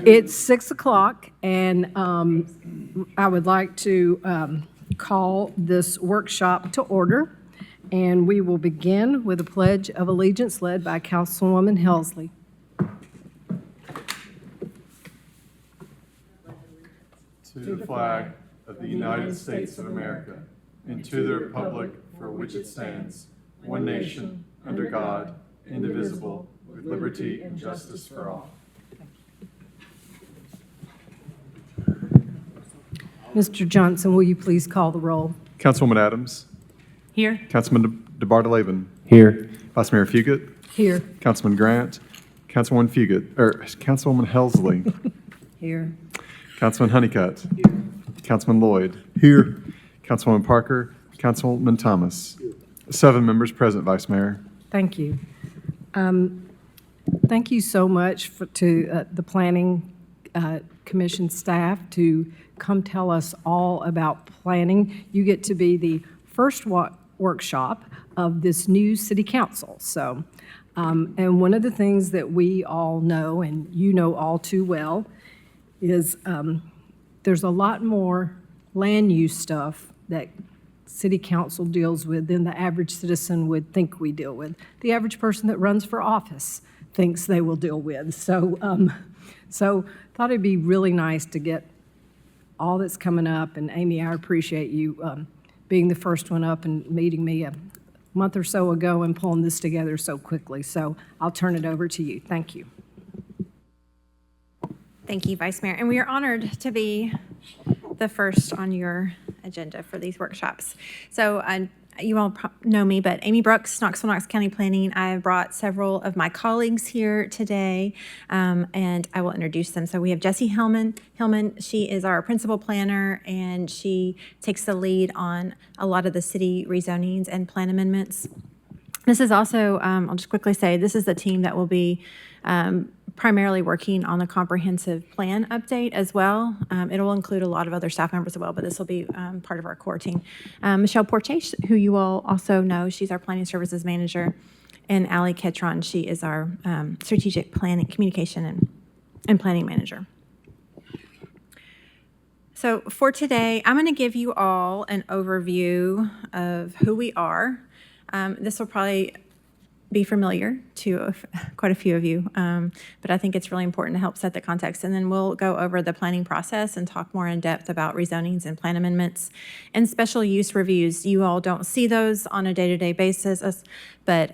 It's 6 o'clock, and I would like to call this workshop to order, and we will begin with a Pledge of Allegiance led by Councilwoman Helsley. To the flag of the United States of America, and to the republic for which it stands, one nation, under God, indivisible, with liberty and justice for all. Mr. Johnson, will you please call the roll? Councilwoman Adams. Here. Councilman DeBartoleben. Here. Vice Mayor Fugit. Here. Councilman Grant. Councilwoman Councilwoman Helsley. Here. Councilman Honeycutt. Councilman Lloyd. Here. Councilwoman Parker. Councilman Thomas. 7 members present, Vice Mayor. Thank you. Thank you so much to the Planning Commission staff to come tell us all about planning. You get to be the first workshop of this new city council. So, and one of the things that we all know, and you know all too well, is there's a lot more land use stuff that city council deals with than the average citizen would think we deal with. The average person that runs for office thinks they will deal with. So, thought it'd be really nice to get all that's coming up. And Amy, I appreciate you being the first one up and meeting me a month or so ago and pulling this together so quickly. So I'll turn it over to you. Thank you. Thank you, Vice Mayor. And we are honored to be the first on your agenda for these workshops. So you all know me, but Amy Brooks, Knoxville, Knox County Planning. I have brought several of my colleagues here today, and I will introduce them. So we have Jessie Hillman. She is our principal planner, and she takes the lead on a lot of the city rezonings and plan amendments. This is also, I'll just quickly say, this is the team that will be primarily working on the comprehensive plan update as well. It will include a lot of other staff members as well, but this will be part of our core team. Michelle Porche, who you all also know, she's our planning services manager, and Allie Ketron, she is our strategic planning, communication, and planning manager. So for today, I'm going to give you all an overview of who we are. This will probably be familiar to quite a few of you, but I think it's really important to help set the context. And then we'll go over the planning process and talk more in depth about rezonings and plan amendments and special use reviews. You all don't see those on a day-to-day basis, but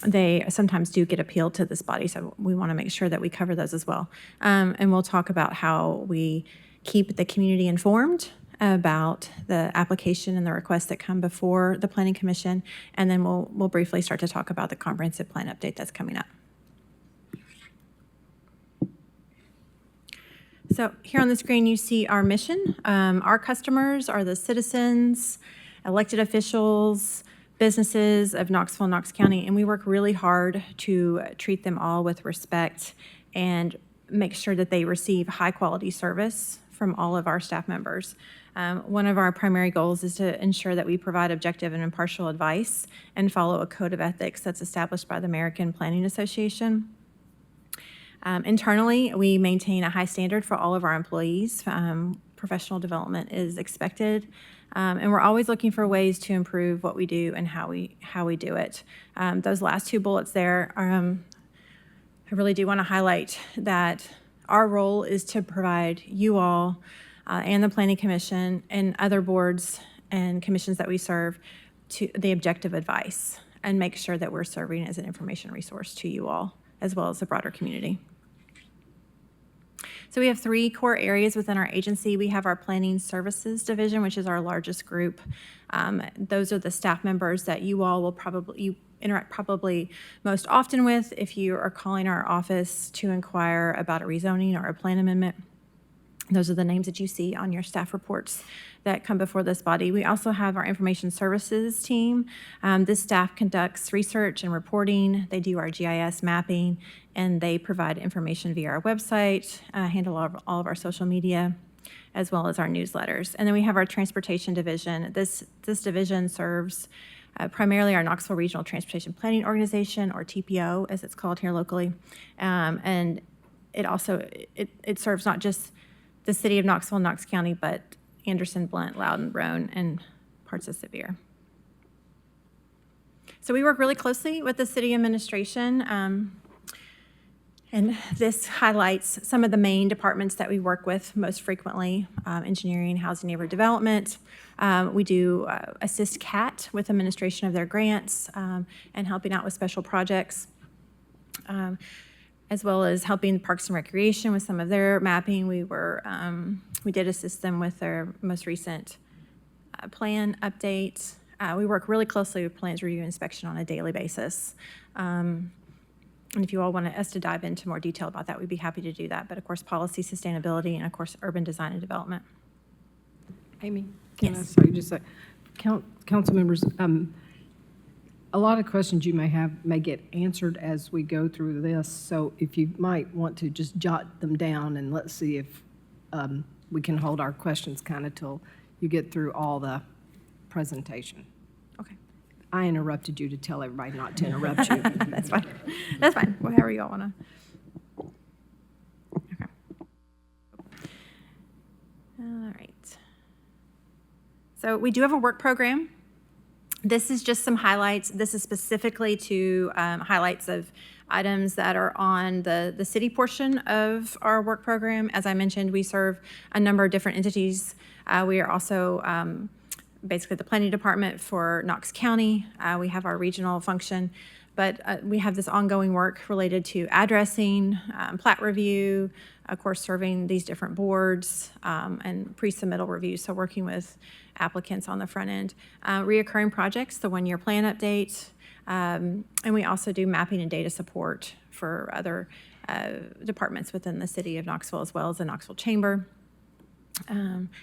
they sometimes do get appealed to this body, so we want to make sure that we cover those as well. And we'll talk about how we keep the community informed about the application and the requests that come before the Planning Commission, and then we'll briefly start to talk about the comprehensive plan update that's coming up. So here on the screen you see our mission. Our customers are the citizens, elected officials, businesses of Knoxville, Knox County, and we work really hard to treat them all with respect and make sure that they receive high quality service from all of our staff members. One of our primary goals is to ensure that we provide objective and impartial advice and follow a code of ethics that's established by the American Planning Association. Internally, we maintain a high standard for all of our employees. Professional development is expected, and we're always looking for ways to improve what we do and how we do it. Those last 2 bullets there, I really do want to highlight that our role is to provide you all and the Planning Commission and other boards and commissions that we serve to the objective advice and make sure that we're serving as an information resource to you all as well as the broader community. So we have 3 core areas within our agency. We have our Planning Services Division, which is our largest group. Those are the staff members that you all will you interact probably most often with if you are calling our office to inquire about a rezoning or a plan amendment. Those are the names that you see on your staff reports that come before this body. We also have our information services team. This staff conducts research and reporting. They do our GIS mapping, and they provide information via our website, handle all of our social media, as well as our newsletters. And then we have our transportation division. This division serves primarily our Knoxville Regional Transportation Planning Organization, or TPO, as it's called here locally. And it serves not just the city of Knoxville and Knox County, but Anderson, Blount, Loudoun, Roane, and parts of Sevier. So we work really closely with the city administration, and this highlights some of the main departments that we work with most frequently: engineering, housing, neighborhood development. We do assist CAT with administration of their grants and helping out with special projects, as well as helping Parks and Recreation with some of their mapping. We did assist them with their most recent plan update. We work really closely with plans review and inspection on a daily basis. And if you all want us to dive into more detail about that, we'd be happy to do that. But of course, policy, sustainability, and of course, urban design and development. Amy, can I Yes. say just council members, a lot of questions you may have may get answered as we go through this. So if you might want to just jot them down, and let's see if we can hold our questions kind of till you get through all the presentation. Okay. I interrupted you to tell everybody not to interrupt you. That's fine. That's fine. Whatever you all want to. Okay. All right. So we do have a work program. This is just some highlights. This is specifically to highlights of items that are on the city portion of our work program. As I mentioned, we serve a number of different entities. We are also basically the planning department for Knox County. We have our regional function, but we have this ongoing work related to addressing, plat review, of course, serving these different boards, and pre-submittal review, so working with applicants on the front end. Reoccurring projects, the one-year plan update, and we also do mapping and data support for other departments within the city of Knoxville, as well as the Knoxville Chamber,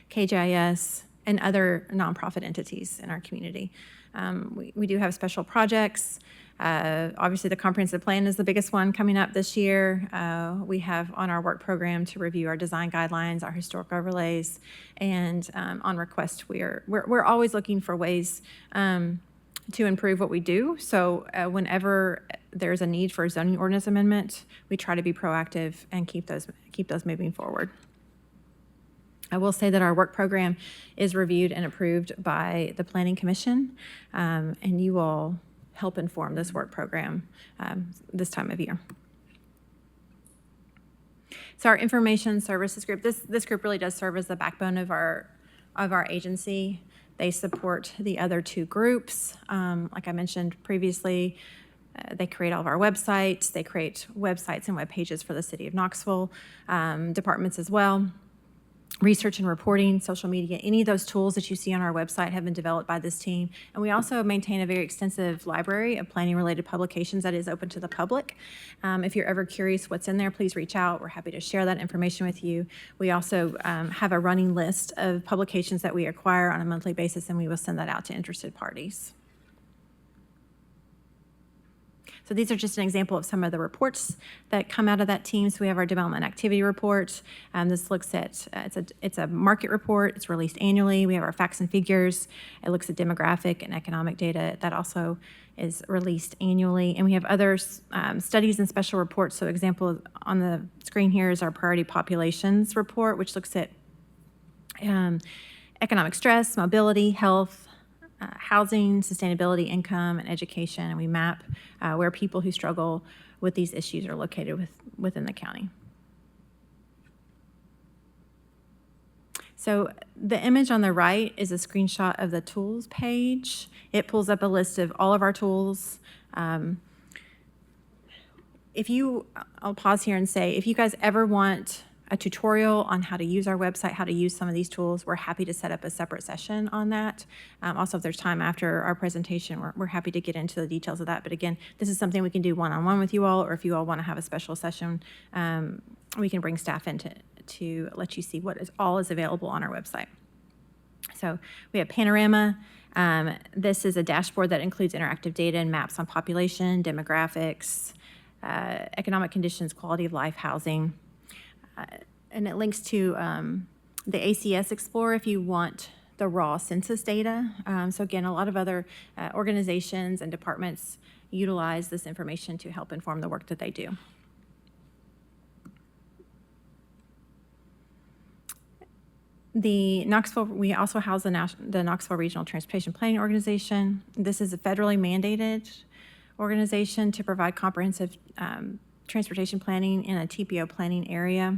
KGIS, and other nonprofit entities in our community. We do have special projects. Obviously, the comprehensive plan is the biggest one coming up this year. We have on our work program to review our design guidelines, our historic overlays, and on request, we're always looking for ways to improve what we do. So whenever there's a need for a zoning ordinance amendment, we try to be proactive and keep those moving forward. I will say that our work program is reviewed and approved by the Planning Commission, and you will help inform this work program this time of year. So our information services group, this group really does serve as the backbone of our agency. They support the other two groups. Like I mentioned previously, they create all of our websites. They create websites and web pages for the city of Knoxville, departments as well. Research and reporting, social media, any of those tools that you see on our website have been developed by this team. And we also maintain a very extensive library of planning-related publications that is open to the public. If you're ever curious what's in there, please reach out. We're happy to share that information with you. We also have a running list of publications that we acquire on a monthly basis, and we will send that out to interested parties. So these are just an example of some of the reports that come out of that team. So we have our development activity report. This looks at, it's a market report. It's released annually. We have our facts and figures. It looks at demographic and economic data. That also is released annually. And we have other studies and special reports. So example on the screen here is our priority populations report, which looks at economic stress, mobility, health, housing, sustainability, income, and education, and we map where people who struggle with these issues are located within the county. So the image on the right is a screenshot of the tools page. It pulls up a list of all of our tools. I'll pause here and say, if you guys ever want a tutorial on how to use our website, how to use some of these tools, we're happy to set up a separate session on that. Also, if there's time after our presentation, we're happy to get into the details of that. But again, this is something we can do one-on-one with you all, or if you all want to have a special session, we can bring staff in to let you see what all is available on our website. So we have Panorama. This is a dashboard that includes interactive data and maps on population, demographics, economic conditions, quality of life, housing. And it links to the ACS Explorer if you want the raw census data. So again, a lot of other organizations and departments utilize this information to help inform the work that they do. We also house the Knoxville Regional Transportation Planning Organization. This is a federally mandated organization to provide comprehensive transportation planning in a TPO planning area,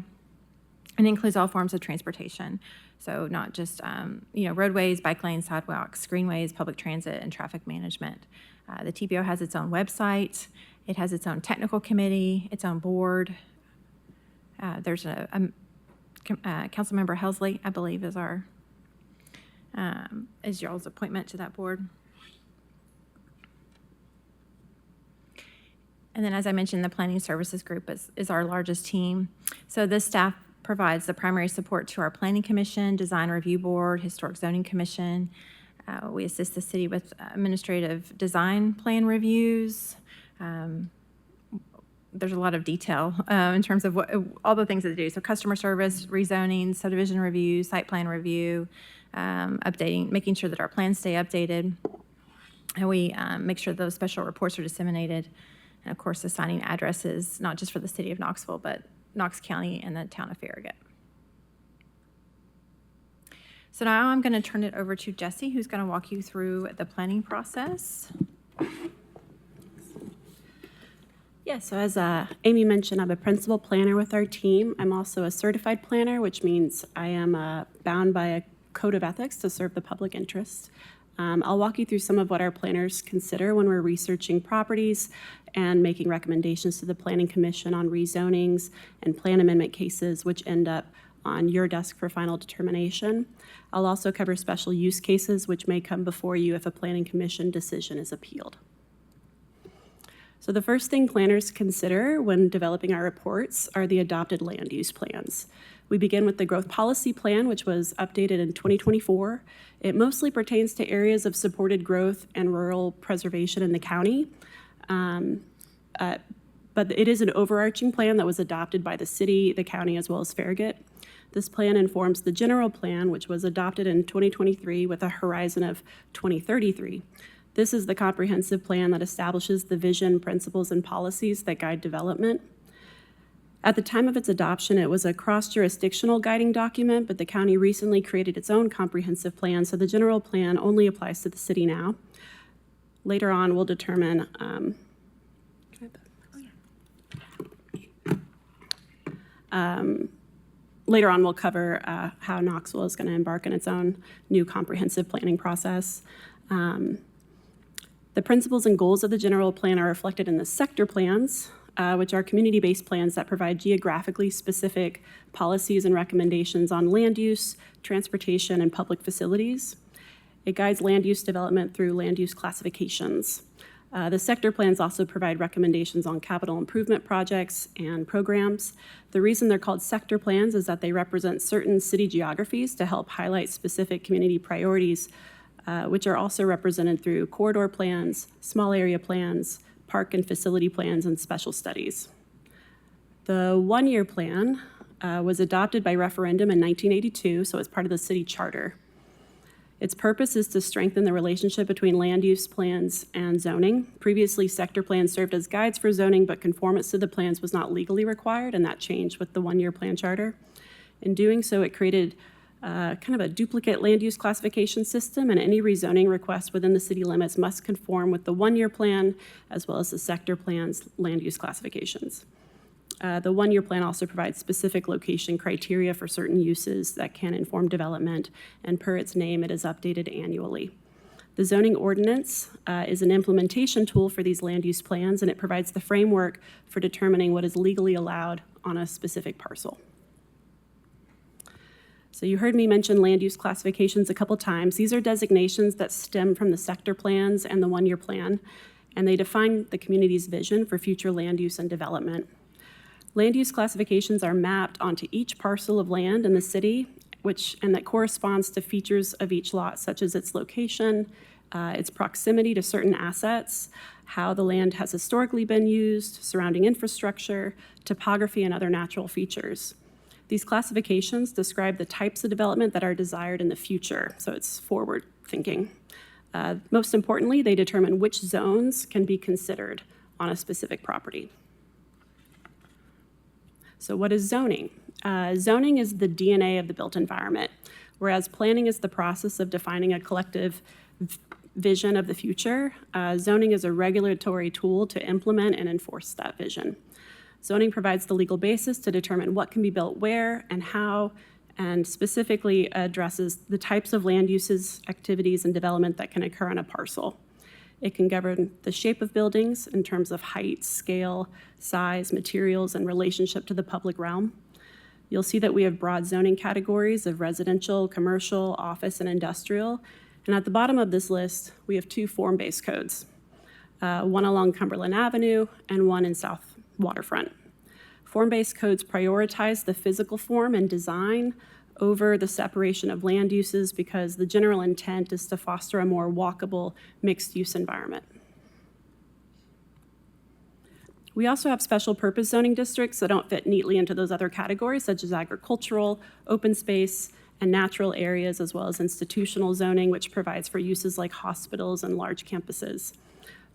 and includes all forms of transportation. So not just roadways, bike lanes, sidewalks, greenways, public transit, and traffic management. The TPO has its own website. It has its own technical committee, its own board. There's Councilmember Helsley, I believe, is y'all's appointment to that board. And then, as I mentioned, the Planning Services Group is our largest team. So this staff provides the primary support to our Planning Commission, Design Review Board, Historic Zoning Commission. We assist the city with administrative design plan reviews. There's a lot of detail in terms of all the things that they do. So customer service, rezoning, subdivision review, site plan review, making sure that our plans stay updated. And we make sure those special reports are disseminated. And of course, assigning addresses, not just for the city of Knoxville, but Knox County and the town of Farragut. So now I'm going to turn it over to Jesse, who's going to walk you through the planning process. Yeah, so as Amy mentioned, I'm a principal planner with our team. I'm also a certified planner, which means I am bound by a code of ethics to serve the public interest. I'll walk you through some of what our planners consider when we're researching properties and making recommendations to the Planning Commission on rezonings and plan amendment cases, which end up on your desk for final determination. I'll also cover special use cases, which may come before you if a Planning Commission decision is appealed. So the first thing planners consider when developing our reports are the adopted land use plans. We begin with the growth policy plan, which was updated in 2024. It mostly pertains to areas of supported growth and rural preservation in the county. But it is an overarching plan that was adopted by the city, the county, as well as Farragut. This plan informs the general plan, which was adopted in 2023 with a horizon of 2033. This is the comprehensive plan that establishes the vision, principles, and policies that guide development. At the time of its adoption, it was a cross-jurisdictional guiding document, but the county recently created its own comprehensive plan, so the general plan only applies to the city now. Later on, we'll determine later on, we'll cover how Knoxville is going to embark on its own new comprehensive planning process. The principles and goals of the general plan are reflected in the sector plans, which are community-based plans that provide geographically specific policies and recommendations on land use, transportation, and public facilities. It guides land use development through land use classifications. The sector plans also provide recommendations on capital improvement projects and programs. The reason they're called sector plans is that they represent certain city geographies to help highlight specific community priorities, which are also represented through corridor plans, small area plans, park and facility plans, and special studies. The one-year plan was adopted by referendum in 1982, so it's part of the city charter. Its purpose is to strengthen the relationship between land use plans and zoning. Previously, sector plans served as guides for zoning, but conformance to the plans was not legally required, and that changed with the one-year plan charter. In doing so, it created kind of a duplicate land use classification system, and any rezoning request within the city limits must conform with the one-year plan as well as the sector plan's land use classifications. The one-year plan also provides specific location criteria for certain uses that can inform development, and per its name, it is updated annually. The zoning ordinance is an implementation tool for these land use plans, and it provides the framework for determining what is legally allowed on a specific parcel. So you heard me mention land use classifications a couple times. These are designations that stem from the sector plans and the one-year plan, and they define the community's vision for future land use and development. Land use classifications are mapped onto each parcel of land in the city, and that corresponds to features of each lot, such as its location, its proximity to certain assets, how the land has historically been used, surrounding infrastructure, topography, and other natural features. These classifications describe the types of development that are desired in the future, so it's forward thinking. Most importantly, they determine which zones can be considered on a specific property. So what is zoning? Zoning is the DNA of the built environment, whereas planning is the process of defining a collective vision of the future. Zoning is a regulatory tool to implement and enforce that vision. Zoning provides the legal basis to determine what can be built where and how, and specifically addresses the types of land uses, activities, and development that can occur on a parcel. It can govern the shape of buildings in terms of height, scale, size, materials, and relationship to the public realm. You'll see that we have broad zoning categories of residential, commercial, office, and industrial. And at the bottom of this list, we have 2 form-based codes, one along Cumberland Avenue and one in South Waterfront. Form-based codes prioritize the physical form and design over the separation of land uses because the general intent is to foster a more walkable, mixed-use environment. We also have special purpose zoning districts that don't fit neatly into those other categories, such as agricultural, open space, and natural areas, as well as institutional zoning, which provides for uses like hospitals and large campuses.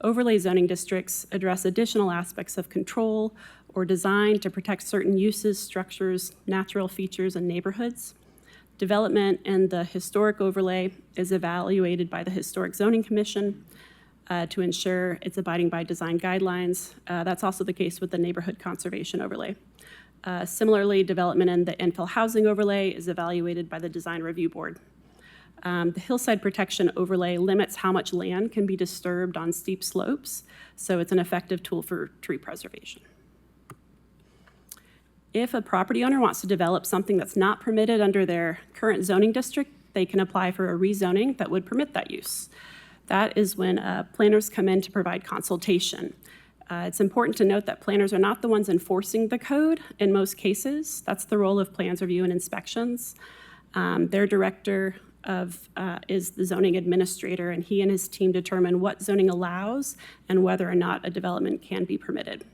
Overlay zoning districts address additional aspects of control or design to protect certain uses, structures, natural features, and neighborhoods. Development in the historic overlay is evaluated by the Historic Zoning Commission to ensure it's abiding by design guidelines. That's also the case with the neighborhood conservation overlay. Similarly, development in the infill housing overlay is evaluated by the Design Review Board. The hillside protection overlay limits how much land can be disturbed on steep slopes, so it's an effective tool for tree preservation. If a property owner wants to develop something that's not permitted under their current zoning district, they can apply for a rezoning that would permit that use. That is when planners come in to provide consultation. It's important to note that planners are not the ones enforcing the code in most cases. That's the role of plans review and inspections. Their director is the zoning administrator, and he and his team determine what zoning allows and whether or not a development can be permitted.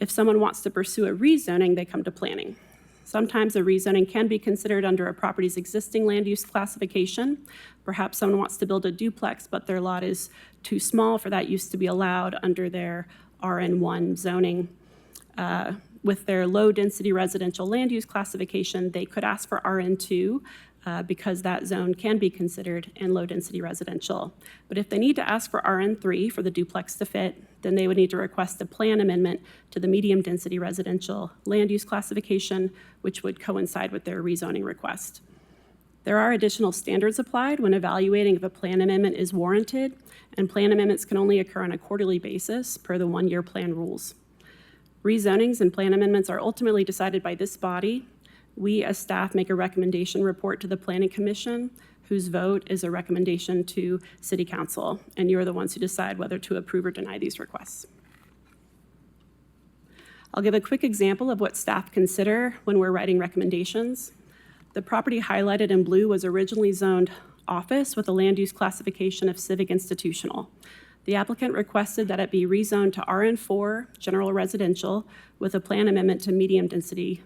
If someone wants to pursue a rezoning, they come to planning. Sometimes a rezoning can be considered under a property's existing land use classification. Perhaps someone wants to build a duplex, but their lot is too small for that use to be allowed under their RN1 zoning. With their low-density residential land use classification, they could ask for RN2 because that zone can be considered in low-density residential. But if they need to ask for RN3 for the duplex to fit, then they would need to request a plan amendment to the medium-density residential land use classification, which would coincide with their rezoning request. There are additional standards applied when evaluating if a plan amendment is warranted, and plan amendments can only occur on a quarterly basis per the one-year plan rules. Rezonings and plan amendments are ultimately decided by this body. We as staff make a recommendation report to the Planning Commission, whose vote is a recommendation to City Council, and you're the ones who decide whether to approve or deny these requests. I'll give a quick example of what staff consider when we're writing recommendations. The property highlighted in blue was originally zoned office with a land use classification of civic institutional. The applicant requested that it be rezoned to RN4, general residential, with a plan amendment to medium density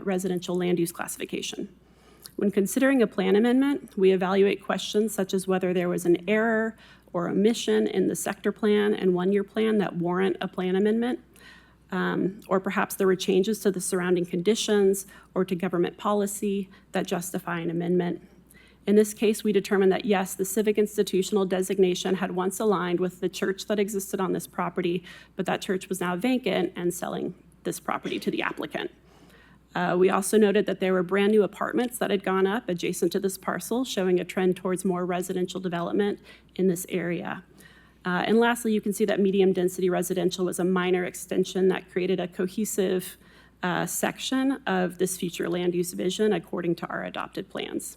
residential land use classification. When considering a plan amendment, we evaluate questions such as whether there was an error or omission in the sector plan and one-year plan that warrant a plan amendment, or perhaps there were changes to the surrounding conditions or to government policy that justify an amendment. In this case, we determined that yes, the civic institutional designation had once aligned with the church that existed on this property, but that church was now vacant and selling this property to the applicant. We also noted that there were brand new apartments that had gone up adjacent to this parcel, showing a trend towards more residential development in this area. And lastly, you can see that medium density residential was a minor extension that created a cohesive section of this future land use vision according to our adopted plans.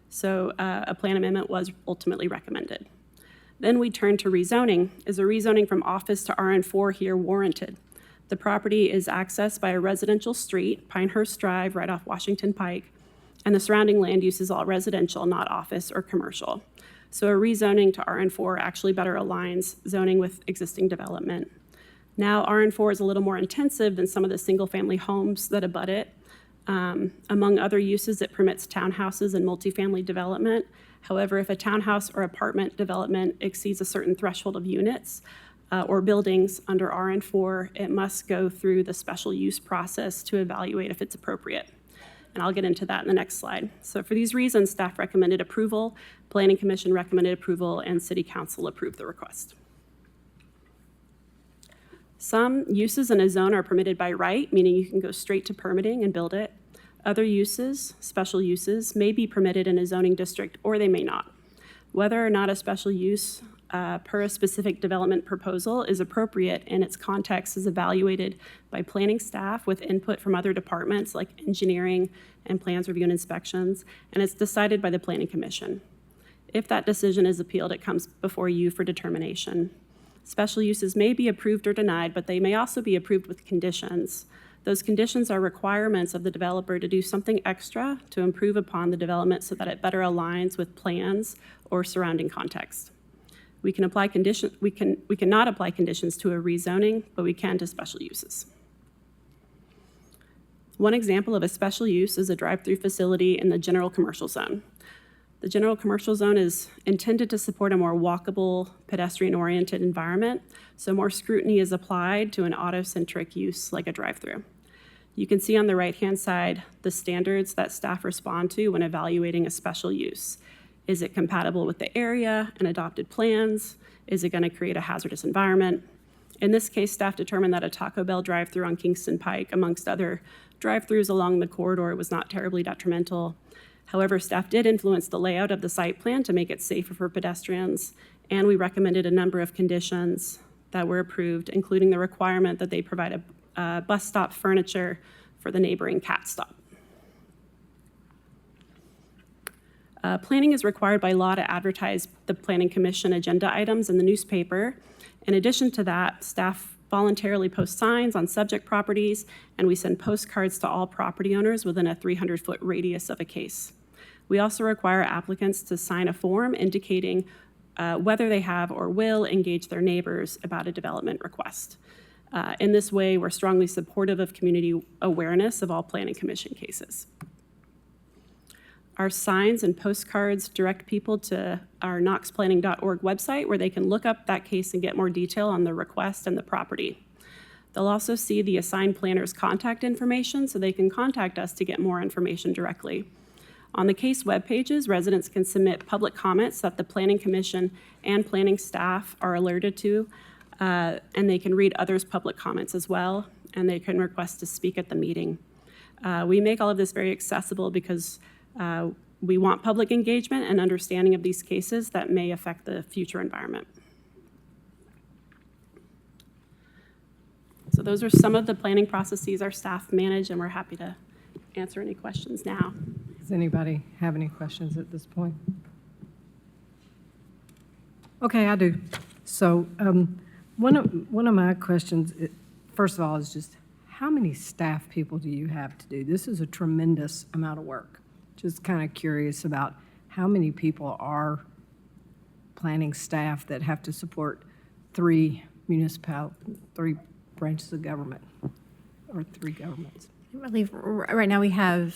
So a plan amendment was ultimately recommended. Then we turn to rezoning. Is a rezoning from office to RN4 here warranted? The property is accessed by a residential street, Pinehurst Drive, right off Washington Pike, and the surrounding land use is all residential, not office or commercial. So a rezoning to RN4 actually better aligns zoning with existing development. Now RN4 is a little more intensive than some of the single-family homes that abut it. Among other uses, it permits townhouses and multifamily development. However, if a townhouse or apartment development exceeds a certain threshold of units, or buildings under RN4, it must go through the special use process to evaluate if it's appropriate. And I'll get into that in the next slide. So for these reasons, staff recommended approval, Planning Commission recommended approval, and City Council approved the request. Some uses in a zone are permitted by right, meaning you can go straight to permitting and build it. Other uses, special uses, may be permitted in a zoning district or they may not. Whether or not a special use per a specific development proposal is appropriate in its context is evaluated by planning staff with input from other departments like engineering and plans review and inspections, and it's decided by the Planning Commission. If that decision is appealed, it comes before you for determination. Special uses may be approved or denied, but they may also be approved with conditions. Those conditions are requirements of the developer to do something extra to improve upon the development so that it better aligns with plans or surrounding context. We cannot apply conditions to a rezoning, but we can to special uses. One example of a special use is a drive-through facility in the general commercial zone. The general commercial zone is intended to support a more walkable, pedestrian-oriented environment, so more scrutiny is applied to an auto-centric use like a drive-through. You can see on the right-hand side the standards that staff respond to when evaluating a special use. Is it compatible with the area and adopted plans? Is it going to create a hazardous environment? In this case, staff determined that a Taco Bell drive-through on Kingston Pike, amongst other drive-throughs along the corridor, was not terribly detrimental. However, staff did influence the layout of the site plan to make it safer for pedestrians, and we recommended a number of conditions that were approved, including the requirement that they provide a bus stop furniture for the neighboring cat stop. Planning is required by law to advertise the Planning Commission agenda items in the newspaper. In addition to that, staff voluntarily post signs on subject properties, and we send postcards to all property owners within a 300-foot radius of a case. We also require applicants to sign a form indicating whether they have or will engage their neighbors about a development request. In this way, we're strongly supportive of community awareness of all Planning Commission cases. Our signs and postcards direct people to our knoxplanning.org website where they can look up that case and get more detail on the request and the property. They'll also see the assigned planner's contact information so they can contact us to get more information directly. On the case web pages, residents can submit public comments that the Planning Commission and planning staff are alerted to, and they can read others' public comments as well, and they can request to speak at the meeting. We make all of this very accessible because we want public engagement and understanding of these cases that may affect the future environment. So those are some of the planning processes our staff manage, and we're happy to answer any questions now. Does anybody have any questions at this point? Okay, I do. So one of my questions, first of all, is just how many staff people do you have to do? This is a tremendous amount of work. Just kind of curious about how many people are planning staff that have to support three branches of government, or three governments. I believe right now we have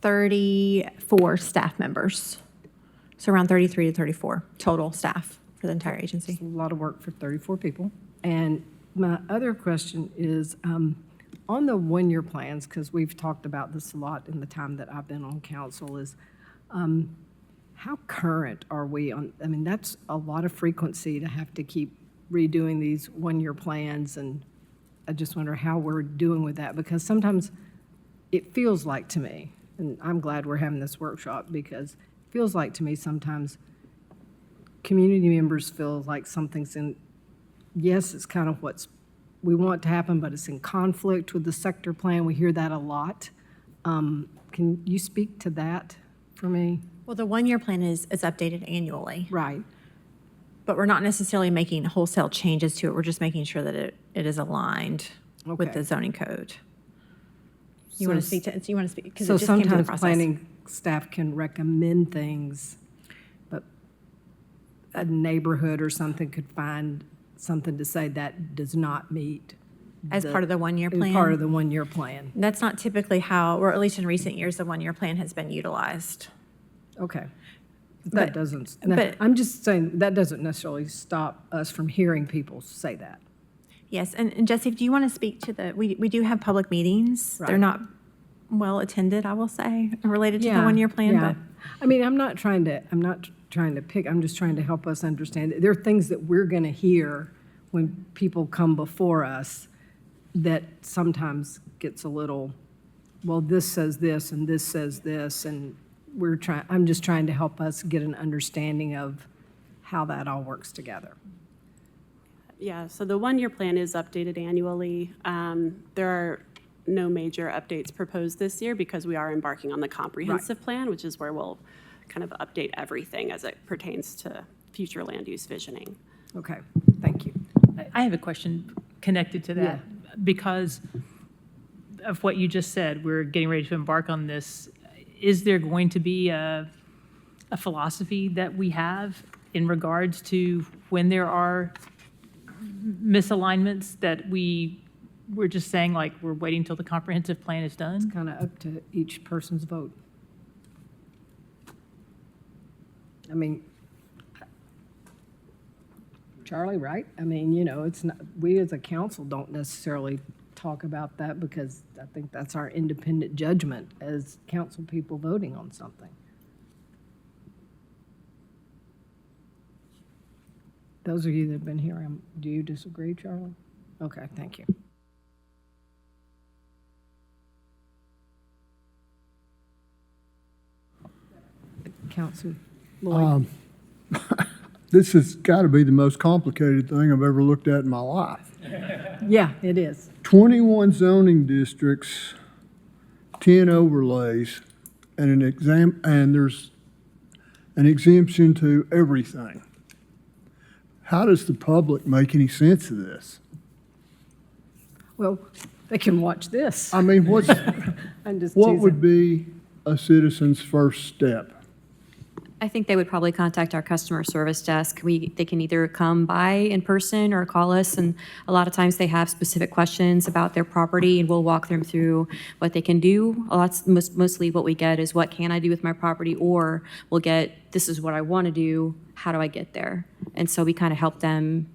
34 staff members. So around 33 to 34 total staff for the entire agency. It's a lot of work for 34 people. And my other question is, on the one-year plans, because we've talked about this a lot in the time that I've been on council, is how current are we on? I mean, that's a lot of frequency to have to keep redoing these one-year plans, and I just wonder how we're doing with that, because sometimes it feels like to me, and I'm glad we're having this workshop, because it feels like to me sometimes community members feel like something's in, yes, it's kind of what's we want to happen, but it's in conflict with the sector plan. We hear that a lot. Can you speak to that for me? Well, the one-year plan is updated annually, Right. but we're not necessarily making wholesale changes to it. We're just making sure that it is aligned with Okay. the zoning code. You So want to speak to, you want to speak, because So it just came to the sometimes process. planning staff can recommend things, but a neighborhood or something could find something to say that does not meet. As part of the one-year as plan? part of the one-year plan. That's not typically how, or at least in recent years, the one-year plan has been utilized. Okay. That doesn't, no, but- I'm just saying, that doesn't necessarily stop us from hearing people say that. Yes, and Jesse, do you want to speak to we do have public meetings. They're Right. not well attended, I will say, related to the Yeah, one-year plan, yeah. but. I mean, I'm not trying to pick, I'm just trying to help us understand. There are things that we're going to hear when people come before us that sometimes gets a little, well, this says this and this says this, and I'm just trying to help us get an understanding of how that all works together. Yeah, so the one-year plan is updated annually. There are no major updates proposed this year because we are embarking on the comprehensive plan, which is where we'll kind of update everything as it pertains to future land use visioning. Okay, thank you. I have a question connected to that. Because of what you just said, we're getting ready to embark on this. Is there going to be a philosophy that we have in regards to when there are misalignments that we're just saying, like, we're waiting till the comprehensive plan is done? Kind of up to each person's vote. I mean, Charlie, right? I mean, it's not, we as a council don't necessarily talk about that because I think that's our independent judgment as council people voting on something. Those of you that have been here, do you disagree, Charlie? Okay, thank you. Council Lloyd. This has got to be the most complicated thing I've ever looked at in my life. Yeah, it is. 21 zoning districts, 10 overlays, and there's an exemption to everything. How does the public make any sense of this? Well, they can watch this. I mean, I'm just what teasing. would be a citizen's first step? I think they would probably contact our customer service desk. They can either come by in person or call us, and a lot of times they have specific questions about their property, and we'll walk them through what they can do. Mostly what we get is, what can I do with my property? Or we'll get, this is what I want to do, how do I get there? And so we kind of help them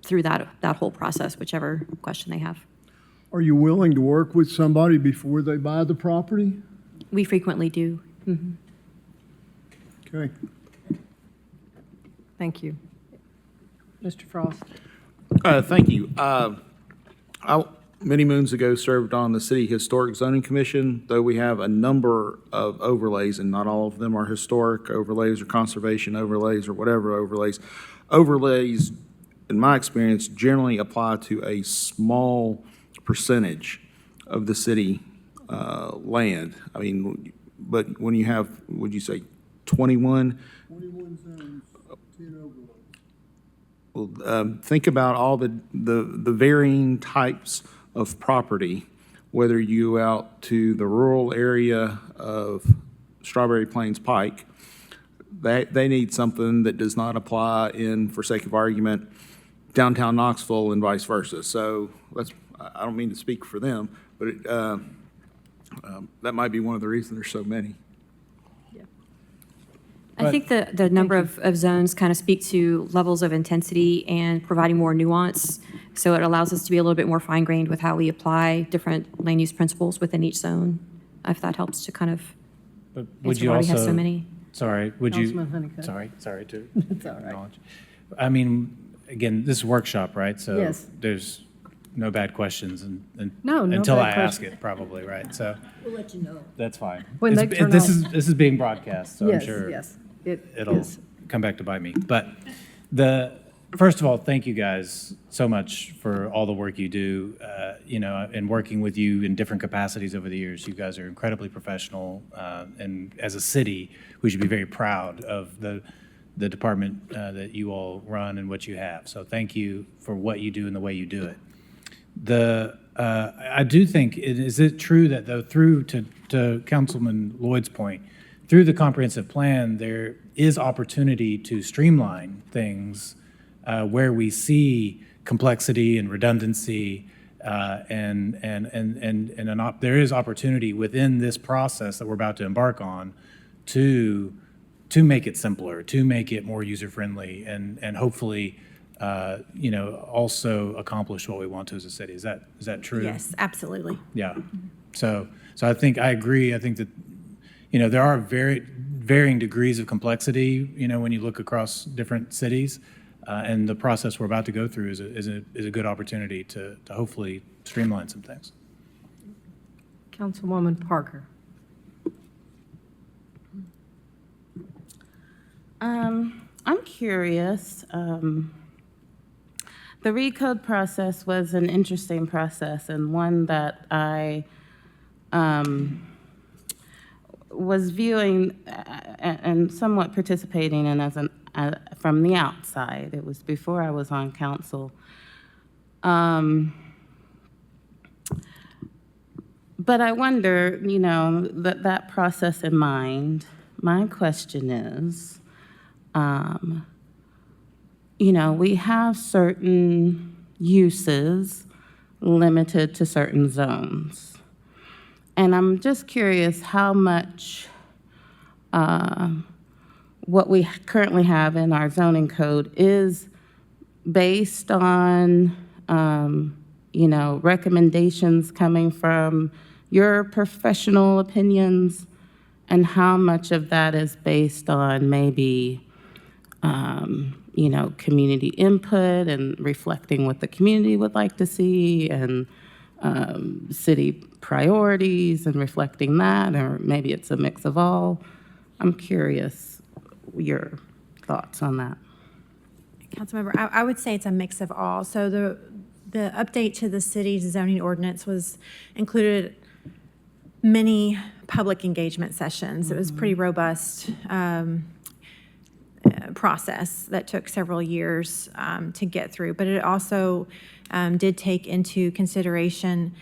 through that whole process, whichever question they have. Are you willing to work with somebody before they buy the property? We frequently do. Okay. Thank you. Mr. Frost? Thank you. I, many moons ago, served on the City Historic Zoning Commission, though we have a number of overlays, and not all of them are historic overlays or conservation overlays or whatever overlays. Overlays, in my experience, generally apply to a small percentage of the city land. I mean, but when you have, would you say 21? 21 zones, 10 overlays. Well, think about all the varying types of property, whether you out to the rural area of Strawberry Plains Pike, they need something that does not apply in, for sake of argument, downtown Knoxville and vice versa. So I don't mean to speak for them, but that might be one of the reasons there's so many. I think the number of zones kind of speak to levels of intensity and providing more nuance. So it allows us to be a little bit more fine-grained with how we apply different land use principles within each zone, if that helps to kind of But would answer you why also? we have so many. Sorry, would you? Councilman Honeycutt. Sorry to That's all right. acknowledge. I mean, again, this is a workshop, right? So Yes. there's no bad questions No until bad I ask question. it, probably, right? So We'll let you know. that's fine. When It's- they turn this off. is being broadcast, so I'm Yes, sure yes, it it'll is. come back to bite me. But first of all, thank you guys so much for all the work you do, and working with you in different capacities over the years. You guys are incredibly professional, and as a city, we should be very proud of the department that you all run and what you have. So thank you for what you do and the way you do it. I do think, is it true that though, through to Councilman Lloyd's point, through the comprehensive plan, there is opportunity to streamline things where we see complexity and redundancy, and there is opportunity within this process that we're about to embark on to to make it simpler, to make it more user-friendly, and hopefully, also accomplish what we want to as a city. Is that true? Yes, absolutely. Yeah. So I think I agree. I think that, there are varying degrees of complexity, when you look across different cities. And the process we're about to go through is a good opportunity to hopefully streamline some things. Councilwoman Parker. I'm curious. The recode process was an interesting process and one that I was viewing and somewhat participating in as from the outside. It was before I was on council. But I wonder, that process in mind, my question is, we have certain uses limited to certain zones. And I'm just curious how much what we currently have in our zoning code is based on, recommendations coming from your professional opinions, and how much of that is based on maybe, community input and reflecting what the community would like to see, and city priorities and reflecting that, or maybe it's a mix of all. I'm curious your thoughts on that. Councilmember, I would say it's a mix of all. So the update to the city's zoning ordinance included many public engagement sessions. It was a pretty robust process that took several years to get through, but it also did take into consideration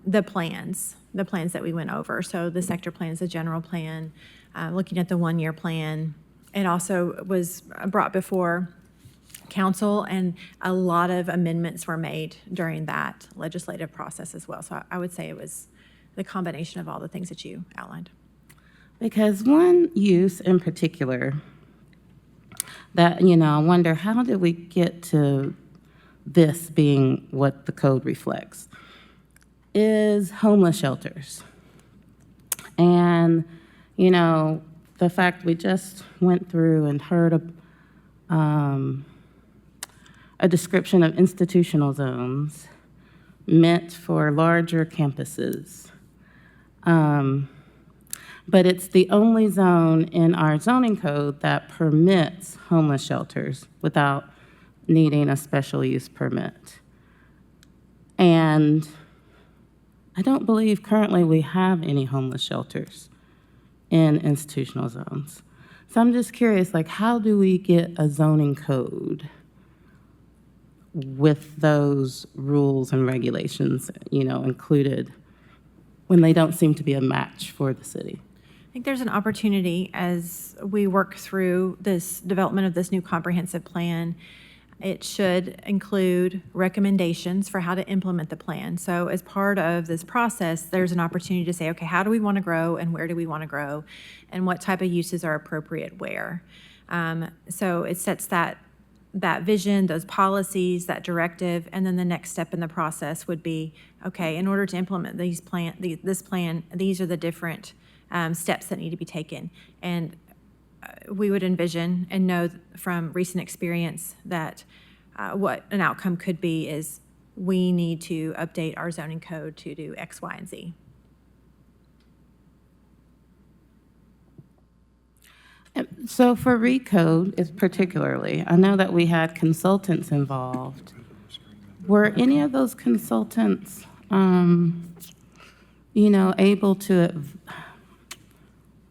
the plans that we went over. So the sector plans, the general plan, looking at the one-year plan. It also was brought before council, and a lot of amendments were made during that legislative process as well. So I would say it was the combination of all the things that you outlined. Because one use in particular that, I wonder, how did we get to this being what the code reflects, is homeless shelters. And, the fact we just went through and heard a description of institutional zones meant for larger campuses. But it's the only zone in our zoning code that permits homeless shelters without needing a special use permit. And I don't believe currently we have any homeless shelters in institutional zones. So I'm just curious, how do we get a zoning code with those rules and regulations, included when they don't seem to be a match for the city? I think there's an opportunity as we work through this development of this new comprehensive plan. It should include recommendations for how to implement the plan. So as part of this process, there's an opportunity to say, okay, how do we want to grow and where do we want to grow, and what type of uses are appropriate where? So it sets that vision, those policies, that directive, and then the next step in the process would be, okay, in order to implement this plan, these are the different steps that need to be taken. And we would envision and know from recent experience that what an outcome could be is we need to update our zoning code to do X, Y, and Z. So for Recode, particularly, I know that we had consultants involved. Were any of those consultants, able to,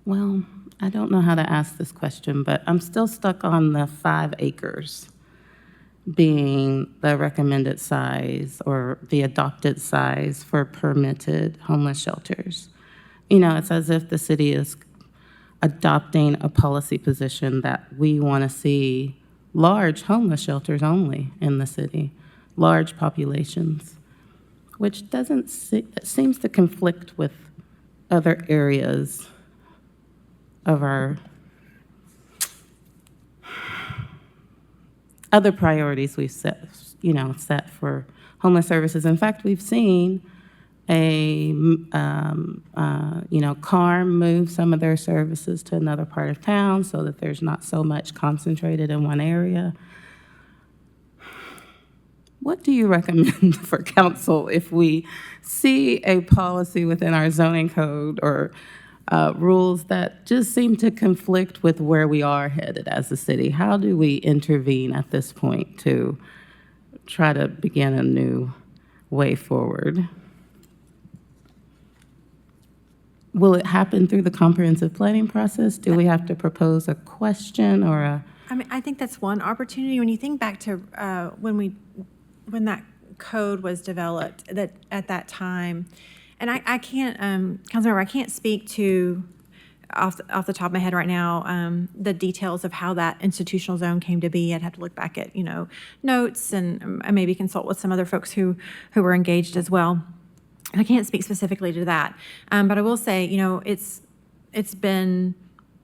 well, I don't know how to ask this question, but I'm still stuck on the 5 acres being the recommended size or the adopted size for permitted homeless shelters. It's as if the city is adopting a policy position that we want to see large homeless shelters only in the city, large populations, which seems to conflict with other areas of our other priorities we've set, set for homeless services. In fact, we've seen a, CARM move some of their services to another part of town so that there's not so much concentrated in one area. What do you recommend for council if we see a policy within our zoning code or rules that just seem to conflict with where we are headed as a city? How do we intervene at this point to try to begin a new way forward? Will it happen through the comprehensive planning process? Do we have to propose a question or a? I mean, I think that's one opportunity. When you think back to when that code was developed, that at that time, and I can't, Councilmember, I can't speak to off the top of my head right now the details of how that institutional zone came to be. I'd have to look back at notes and maybe consult with some other folks who were engaged as well. I can't speak specifically to that, but I will say, it's been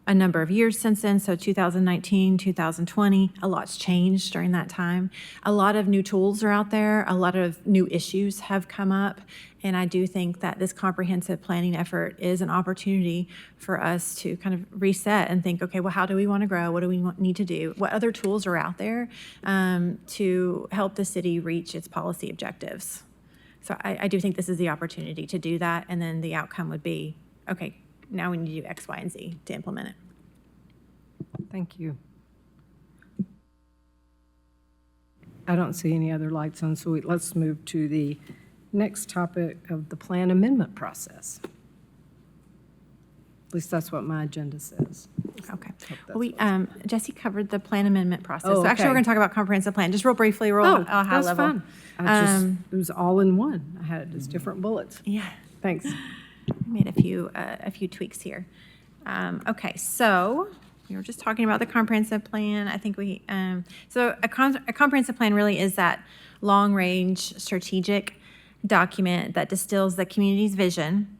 a number of years since then, so 2019, 2020, a lot's changed during that time. A lot of new tools are out there, a lot of new issues have come up, and I do think that this comprehensive planning effort is an opportunity for us to kind of reset and think, okay, well, how do we want to grow? What do we need to do? What other tools are out there to help the city reach its policy objectives? So I do think this is the opportunity to do that, and then the outcome would be, okay, now we need to do X, Y, and Z to implement it. Thank you. I don't see any other lights on, so let's move to the next topic of the plan amendment process. At least that's what my agenda says. Okay. Hope that's Well, what's- Jesse covered the plan amendment process. Oh, So actually, okay. we're going to talk about comprehensive plan, just real briefly, real Oh, high that's level. fine. It was all in one. I had it as different bullets. Yeah. Thanks. Made a few tweaks here. Okay, so we were just talking about the comprehensive plan. I think so a comprehensive plan really is that long-range strategic document that distills the community's vision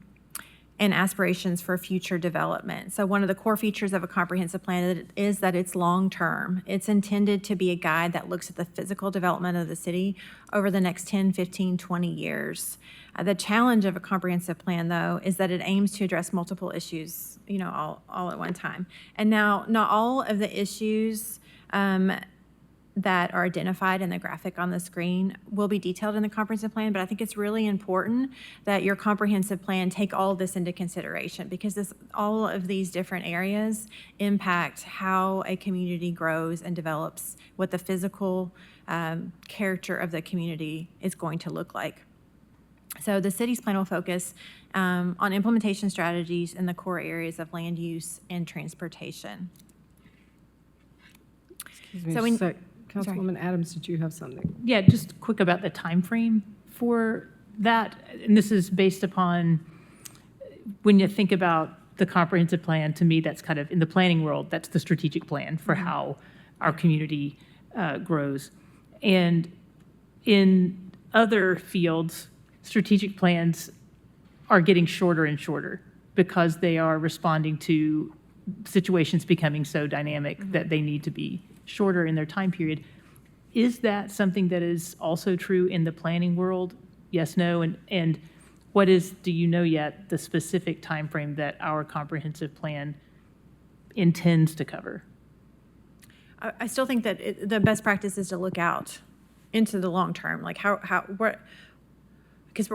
and aspirations for future development. So one of the core features of a comprehensive plan is that it's long-term. It's intended to be a guide that looks at the physical development of the city over the next 10, 15, 20 years. The challenge of a comprehensive plan, though, is that it aims to address multiple issues, all at one time. And now, not all of the issues that are identified in the graphic on the screen will be detailed in the comprehensive plan, but I think it's really important that your comprehensive plan take all of this into consideration, because all of these different areas impact how a community grows and develops, what the physical character of the community is going to look like. So the city's plan will focus on implementation strategies in the core areas of land use and transportation. Excuse me So just a we- sec. Councilwoman Adams, did you have something? Yeah, just quick about the time frame for that. And this is based upon, when you think about the comprehensive plan, to me, that's kind of, in the planning world, that's the strategic plan for how our community grows. And in other fields, strategic plans are getting shorter and shorter because they are responding to situations becoming so dynamic that they need to be shorter in their time period. Is that something that is also true in the planning world? Yes, no, and what is, do you know yet, the specific time frame that our comprehensive plan intends to cover? I still think that the best practice is to look out into the long term, like because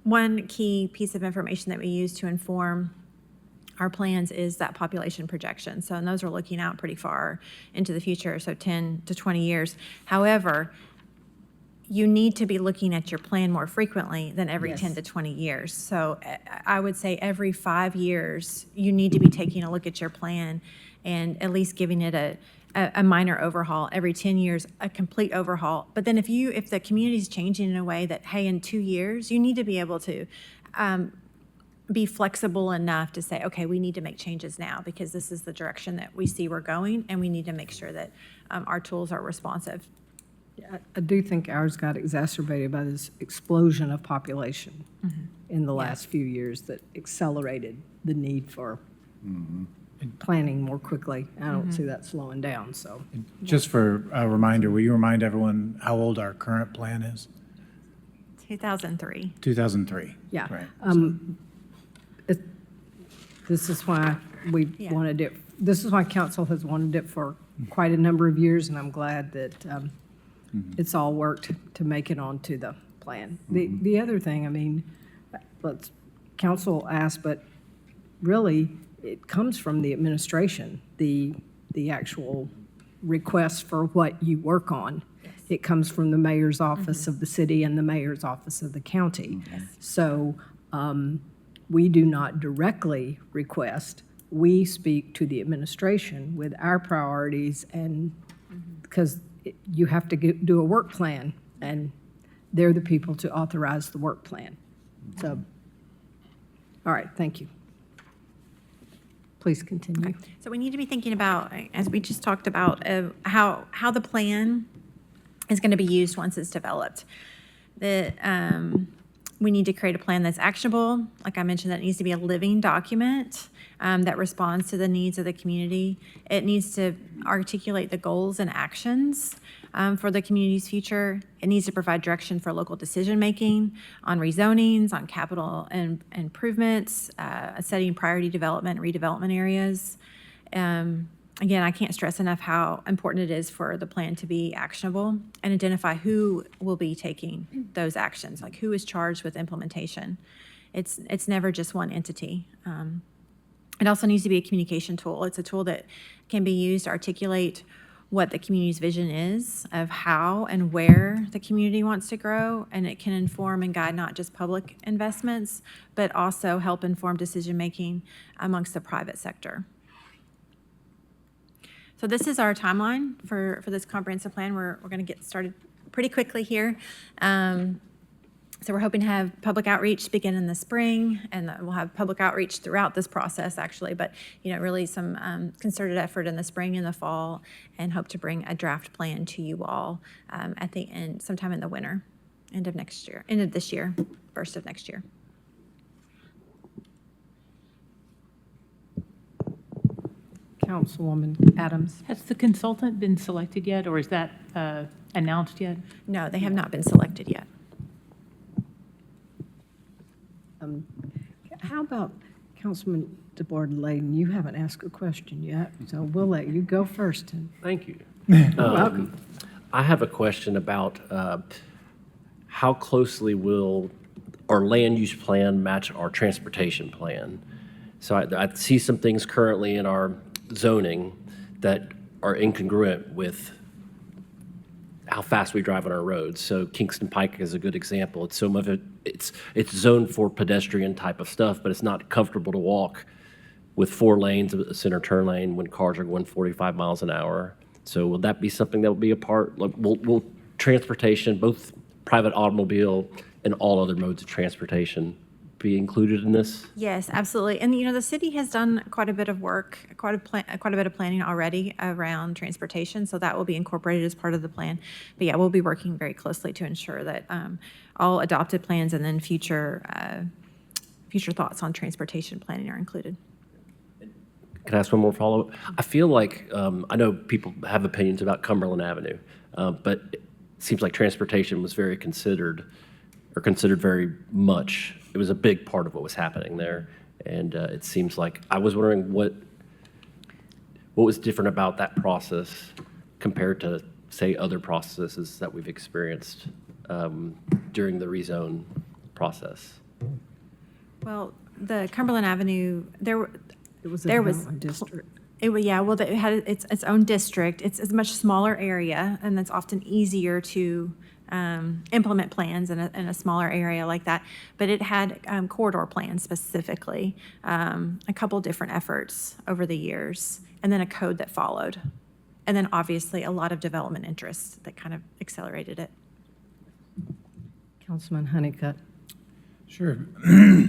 one key piece of information that we use to inform our plans is that population projection. So, and those are looking out pretty far into the future, so 10 to 20 years. However, you need to be looking at your plan more frequently than every 10 to 20 years. So I would say every 5 years, you need to be taking a look at your plan and at least giving it a minor overhaul. Every 10 years, a complete overhaul. But then if the community is changing in a way that, hey, in 2 years, you need to be able to be flexible enough to say, okay, we need to make changes now because this is the direction that we see we're going, and we need to make sure that our tools are responsive. Yeah, I do think ours got exacerbated by this explosion of population in the last few years that accelerated the need for. And planning more quickly. I don't see that slowing down, so. Just for a reminder, will you remind everyone how old our current plan is? 2003. 2003. Yeah. Right. This is why we Yeah. wanted it, this is why council has wanted it for quite a number of years, and I'm glad that it's all worked to make it onto the plan. The other thing, I mean, council asked, but really, it comes from the administration, the actual request for what you work on. It comes from the mayor's office of the city and the mayor's office of the county. So we do not directly request, we speak to the administration with our priorities, and because you have to do a work plan, and they're the people to authorize the work plan. So, all right, thank you. Please continue. So we need to be thinking about, as we just talked about, how the plan is going to be used once it's developed. We need to create a plan that's actionable. Like I mentioned, that needs to be a living document that responds to the needs of the community. It needs to articulate the goals and actions for the community's future. It needs to provide direction for local decision-making on rezonings, on capital and improvements, setting priority development, redevelopment areas. Again, I can't stress enough how important it is for the plan to be actionable and identify who will be taking those actions, like who is charged with implementation. It's never just one entity. It also needs to be a communication tool. It's a tool that can be used to articulate what the community's vision is of how and where the community wants to grow, and it can inform and guide not just public investments, but also help inform decision-making amongst the private sector. So this is our timeline for this comprehensive plan. We're going to get started pretty quickly here. So we're hoping to have public outreach begin in the spring, and we'll have public outreach throughout this process, actually, but really some concerted effort in the spring and the fall, and hope to bring a draft plan to you all at the end, sometime in the winter, end of this year, first of next year. Councilwoman Adams. Has the consultant been selected yet, or is that announced yet? No, they have not been selected yet. How about Councilman DeBoard-Layton? You haven't asked a question yet, so we'll let you go first. Thank you. Welcome. I have a question about how closely will our land use plan match our transportation plan? So I see some things currently in our zoning that are incongruent with how fast we drive on our roads. So Kingston Pike is a good example. It's some of it, it's zoned for pedestrian type of stuff, but it's not comfortable to walk with 4 lanes of a center turn lane when cars are going 45 miles an hour. So will that be something that will be a part, like, will transportation, both private automobile and all other modes of transportation, be included in this? Yes, absolutely. And the city has done quite a bit of work, quite a bit of planning already around transportation, so that will be incorporated as part of the plan. But yeah, we'll be working very closely to ensure that all adopted plans and then future thoughts on transportation planning are included. Can I ask one more follow-up? I feel like, I know people have opinions about Cumberland Avenue, but it seems like transportation was very considered very much. It was a big part of what was happening there. And it seems like, I was wondering what was different about that process compared to, say, other processes that we've experienced during the rezone process? Well, the Cumberland Avenue, It was a there was development district. it had its own district. It's a much smaller area, and it's often easier to implement plans in a smaller area like that. But it had corridor plans specifically, a couple different efforts over the years, and then a code that followed. And then obviously a lot of development interests that kind of accelerated it. Councilman Honeycutt. Sure. I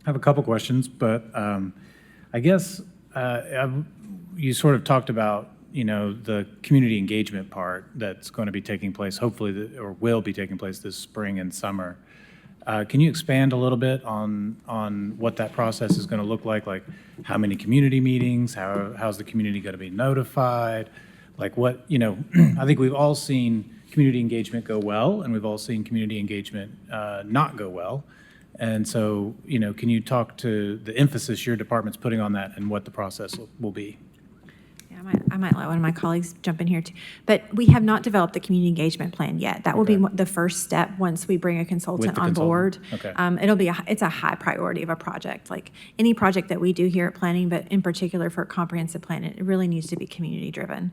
have a couple questions, but I guess you sort of talked about, the community engagement part that's going to be taking place, hopefully, or will be taking place this spring and summer. Can you expand a little bit on what that process is going to look like? Like, how many community meetings? How's the community going to be notified? Like what, I think we've all seen community engagement go well, and we've all seen community engagement not go well. And so, can you talk to the emphasis your department's putting on that and what the process will be? Yeah, I might let one of my colleagues jump in here too. But we have not developed the community engagement plan yet. That will be the first step once we bring a consultant the on board. consultant, okay. It's a high priority of a project, like any project that we do here at planning, but in particular for a comprehensive plan, it really needs to be community driven.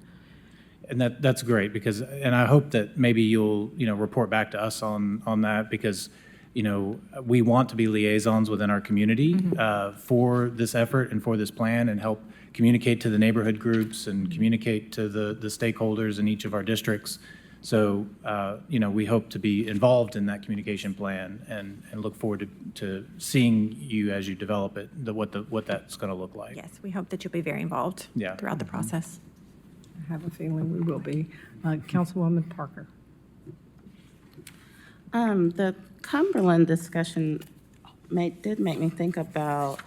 And that's great because, and I hope that maybe you'll, report back to us on that because, we want to be liaisons within our community for this effort and for this plan and help communicate to the neighborhood groups and communicate to the stakeholders in each of our districts. So, we hope to be involved in that communication plan and look forward to seeing you as you develop it, what that's going to look like. Yes, we hope that you'll be very involved throughout the process. I have a feeling we will be. Councilwoman Parker. The Cumberland discussion did make me think about,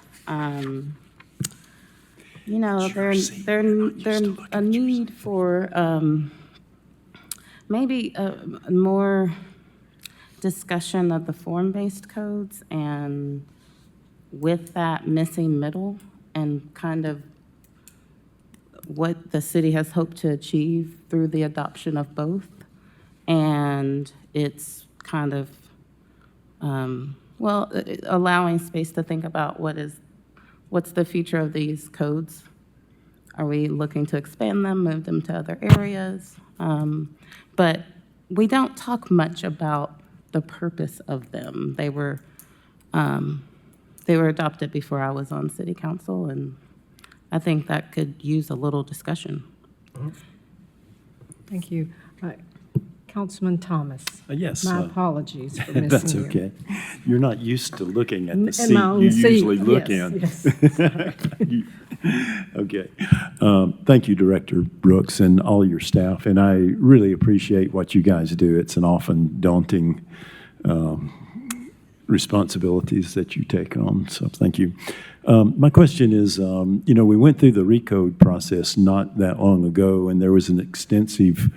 there's a need for maybe a more discussion of the form-based codes, and with that missing middle and kind of what the city has hoped to achieve through the adoption of both. And it's kind of, allowing space to think about what's the future of these codes. Are we looking to expand them, move them to other areas? But we don't talk much about the purpose of them. They were adopted before I was on city council, and I think that could use a little discussion. Thank you. Councilman Thomas. Yes. My apologies for missing you. That's okay. You're not used to looking at the In seat my own you seat, usually look yes, in. Okay. Thank you, Director Brooks, and all your staff. And I really appreciate what you guys do. It's an often daunting responsibilities that you take on. So thank you. My question is, we went through the recode process not that long ago, and there was an extensive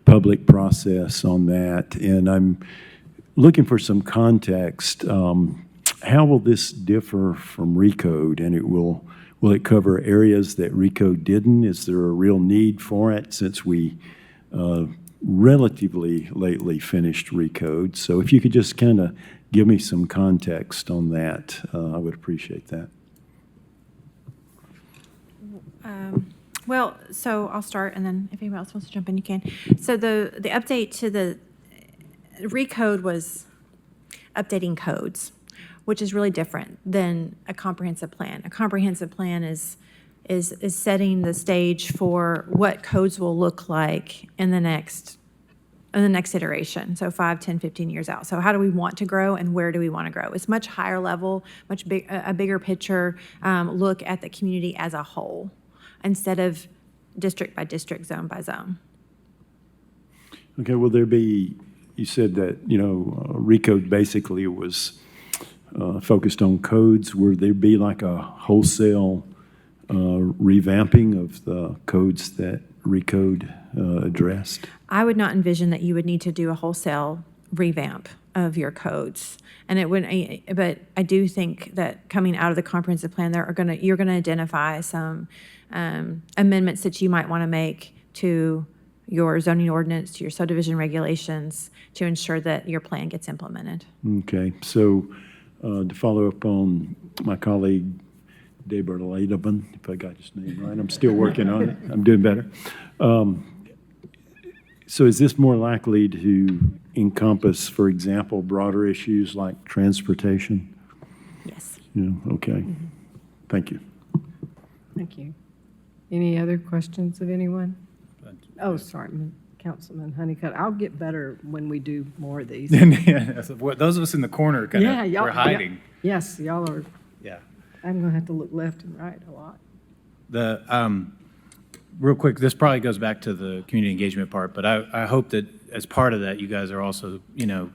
public process on that. And I'm looking for some context. How will this differ from recode? And will it cover areas that recode didn't? Is there a real need for it since we relatively lately finished recode? So if you could just kind of give me some context on that, I would appreciate that. Well, so I'll start, and then if anyone else wants to jump in, you can. So the update to the recode was updating codes, which is really different than a comprehensive plan. A comprehensive plan is setting the stage for what codes will look like in the next iteration, so 5, 10, 15 years out. So how do we want to grow and where do we want to grow? It's much higher level, a bigger picture look at the community as a whole instead of district by district, zone by zone. Okay, will there be, you said that, recode basically was focused on codes. Will there be like a wholesale revamping of the codes that recode addressed? I would not envision that you would need to do a wholesale revamp of your codes. And it would, but I do think that coming out of the comprehensive plan, you're gonna identify some amendments that you might want to make to your zoning ordinance, to your subdivision regulations, to ensure that your plan gets implemented. Okay, so to follow up on my colleague, Deberladeban, if I got his name right, I'm still working on it. I'm doing better. So is this more likely to encompass, for example, broader issues like transportation? Yes. Yeah, okay. Thank you. Thank you. Any other questions of anyone? Oh, sorry, Councilman Honeycutt. I'll get better when we do more of these. Those of us in the corner kind of, we're hiding. Yes, y'all are. Yeah. I'm going to have to look left and right a lot. Real quick, this probably goes back to the community engagement part, but I hope that as part of that, you guys are also,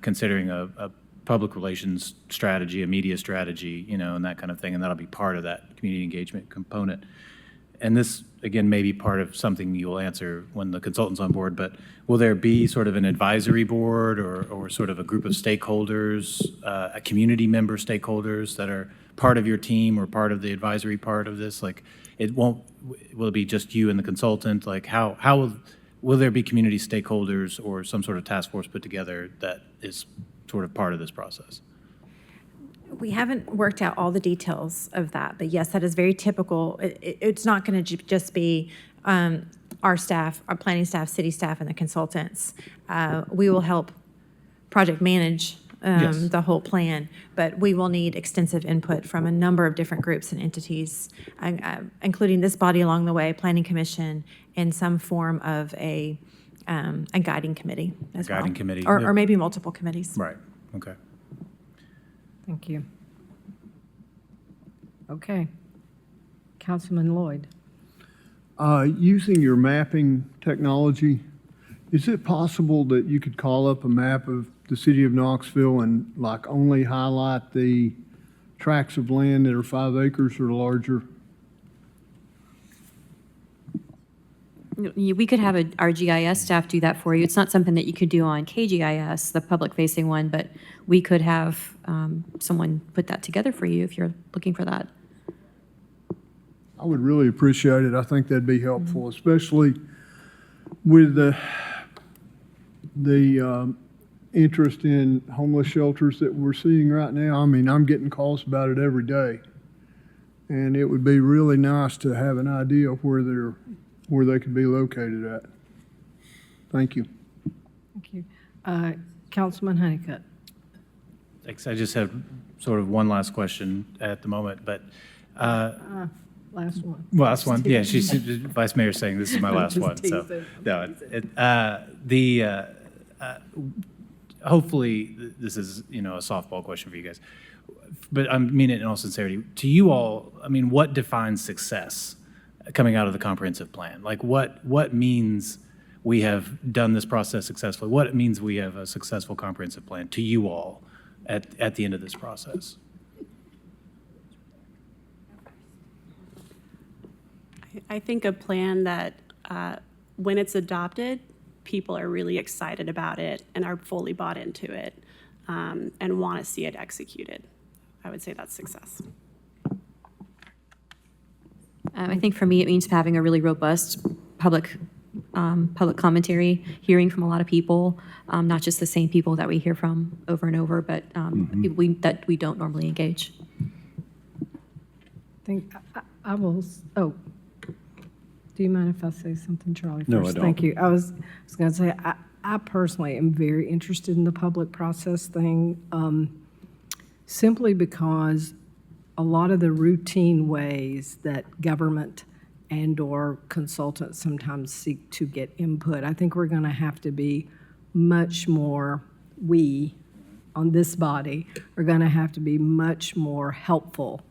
considering a public relations strategy, a media strategy, and that kind of thing, and that'll be part of that community engagement component. And this, again, may be part of something you'll answer when the consultant's on board, but will there be sort of an advisory board or sort of a group of stakeholders, a community member stakeholders that are part of your team or part of the advisory part of this? Like, will it be just you and the consultant? Like, how will there be community stakeholders or some sort of task force put together that is sort of part of this process? We haven't worked out all the details of that, but yes, that is very typical. It's not going to just be our staff, our planning staff, city staff, and the consultants. We will help project manage Yes. the whole plan, but we will need extensive input from a number of different groups and entities, including this body along the way, Planning Commission, and some form of a guiding committee as well. Guiding committee. Or maybe multiple committees. Right, okay. Thank you. Okay. Councilman Lloyd. Using your mapping technology, is it possible that you could call up a map of the city of Knoxville and like only highlight the tracts of land that are 5 acres or larger? We could have our GIS staff do that for you. It's not something that you could do on KGIS, the public-facing one, but we could have someone put that together for you if you're looking for that. I would really appreciate it. I think that'd be helpful, especially with the interest in homeless shelters that we're seeing right now. I mean, I'm getting calls about it every day. And it would be really nice to have an idea of where they could be located at. Thank you. Thank you. Councilman Honeycutt. Thanks. I just have sort of one last question at the moment, but Last one. last one. Yeah, she's Vice Mayor saying this is my last one. So no, hopefully this is a softball question for you guys, but I mean it in all sincerity. To you all, I mean, what defines success coming out of the comprehensive plan? Like what means we have done this process successfully? What means we have a successful comprehensive plan to you all at the end of this process? I think a plan that, when it's adopted, people are really excited about it and are fully bought into it, and want to see it executed. I would say that's success. I think for me, it means having a really robust public commentary, hearing from a lot of people, not just the same people that we hear from over and over, but people that we don't normally engage. I will, do you mind if I say something, Charlie, first? No, I don't. Thank you. I was going to say, I personally am very interested in the public process thing, simply because a lot of the routine ways that government and/or consultants sometimes seek to get input, I think we're going to have to be much more, we on this body are going to have to be much more helpful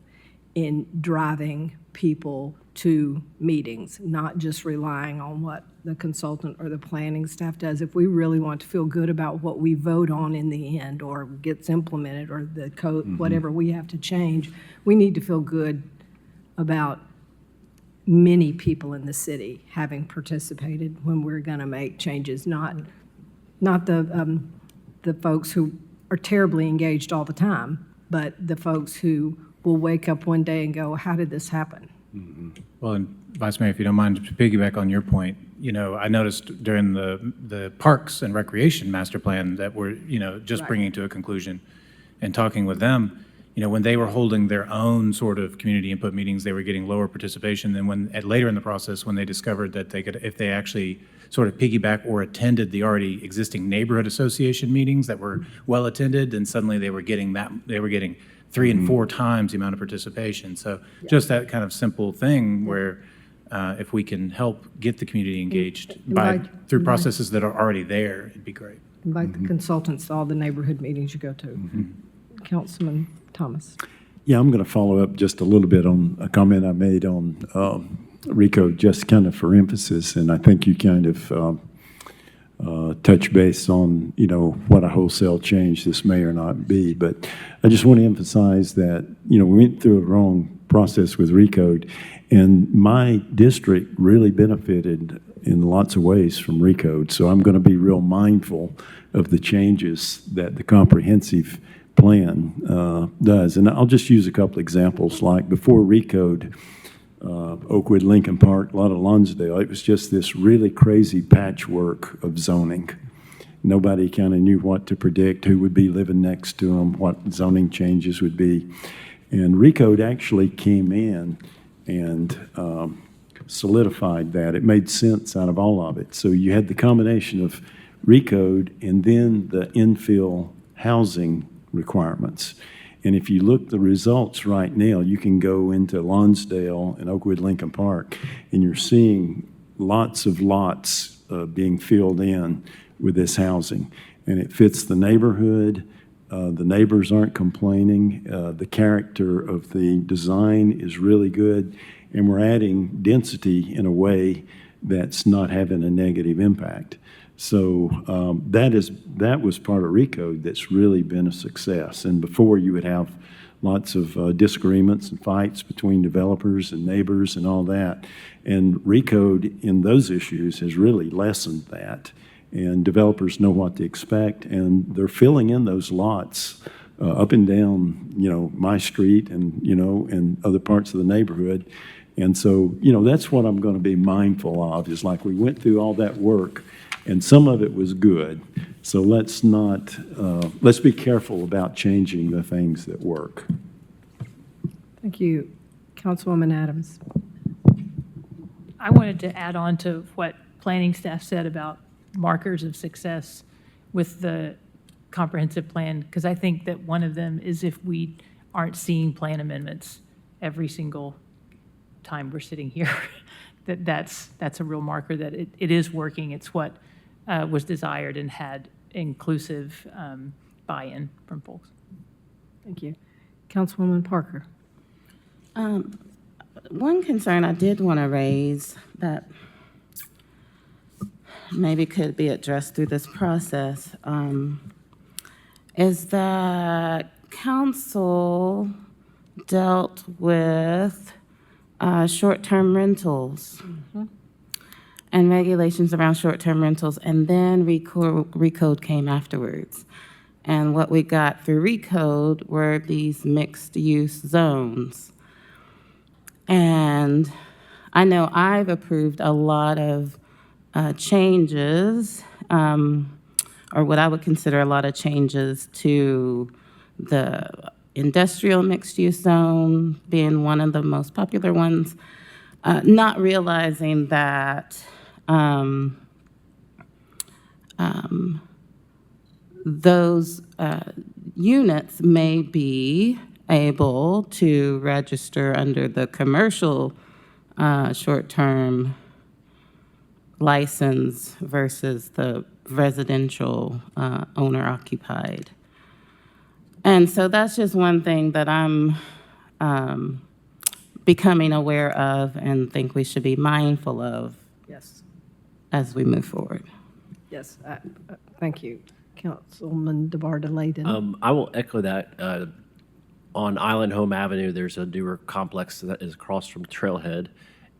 in driving people to meetings, not just relying on what the consultant or the planning staff does. If we really want to feel good about what we vote on in the end or gets implemented or the code, whatever we have to change, we need to feel good about many people in the city having participated when we're going to make changes, not the folks who are terribly engaged all the time, but the folks who will wake up one day and go, how did this happen? Well, and Vice Mayor, if you don't mind, to piggyback on your point, I noticed during the Parks and Recreation Master Plan that we're, just bringing to a conclusion and talking with them, when they were holding their own sort of community input meetings, they were getting lower participation than later in the process when they discovered that they could, if they actually sort of piggyback or attended the already existing neighborhood association meetings that were well attended, then suddenly they were getting 3 and 4 times the amount of participation. So just that kind of simple thing where if we can help get the community engaged through processes that are already there, it'd be great. Invite the consultants to all the neighborhood meetings you go to. Councilman Thomas. Yeah, I'm going to follow up just a little bit on a comment I made on RICO, just kind of for emphasis, and I think you kind of touch base on, what a wholesale change this may or not be. But I just want to emphasize that, we went through a wrong process with Recode, and my district really benefited in lots of ways from Recode. So I'm going to be real mindful of the changes that the comprehensive plan does. And I'll just use a couple examples. Like before Recode, Oakwood, Lincoln Park, a lot of Lonsdale, it was just this really crazy patchwork of zoning. Nobody kind of knew what to predict, who would be living next to them, what zoning changes would be. And Recode actually came in and solidified that. It made sense out of all of it. So you had the combination of Recode and then the infill housing requirements. And if you look the results right now, you can go into Lonsdale and Oakwood, Lincoln Park, and you're seeing lots of lots being filled in with this housing. And it fits the neighborhood. The neighbors aren't complaining. The character of the design is really good. And we're adding density in a way that's not having a negative impact. So that was part of Recode that's really been a success. And before, you would have lots of disagreements and fights between developers and neighbors and all that. And Recode in those issues has really lessened that. And developers know what to expect, and they're filling in those lots up and down, my street and, and other parts of the neighborhood. And so, that's what I'm going to be mindful of, is like we went through all that work, and some of it was good. So let's be careful about changing the things that work. Thank you. Councilwoman Adams. I wanted to add on to what planning staff said about markers of success with the comprehensive plan, because I think that one of them is if we aren't seeing plan amendments every single time we're sitting here, that's a real marker that it is working. It's what was desired and had inclusive buy-in from folks. Thank you. Councilwoman Parker. One concern I did want to raise that maybe could be addressed through this process is that council dealt with short-term rentals and regulations around short-term rentals, and then Recode came afterwards. And what we got through Recode were these mixed-use zones. And I know I've approved a lot of changes, or what I would consider a lot of changes to the industrial mixed-use zone being one of the most popular ones, not realizing that those units may be able to register under the commercial short-term license versus the residential owner-occupied. And so that's just one thing that I'm becoming aware of and think we should be mindful of Yes. as we move forward. Yes. Thank you. Councilman DeBarda-Layden. I will echo that. On Island Home Avenue, there's a newer complex that is across from Trailhead,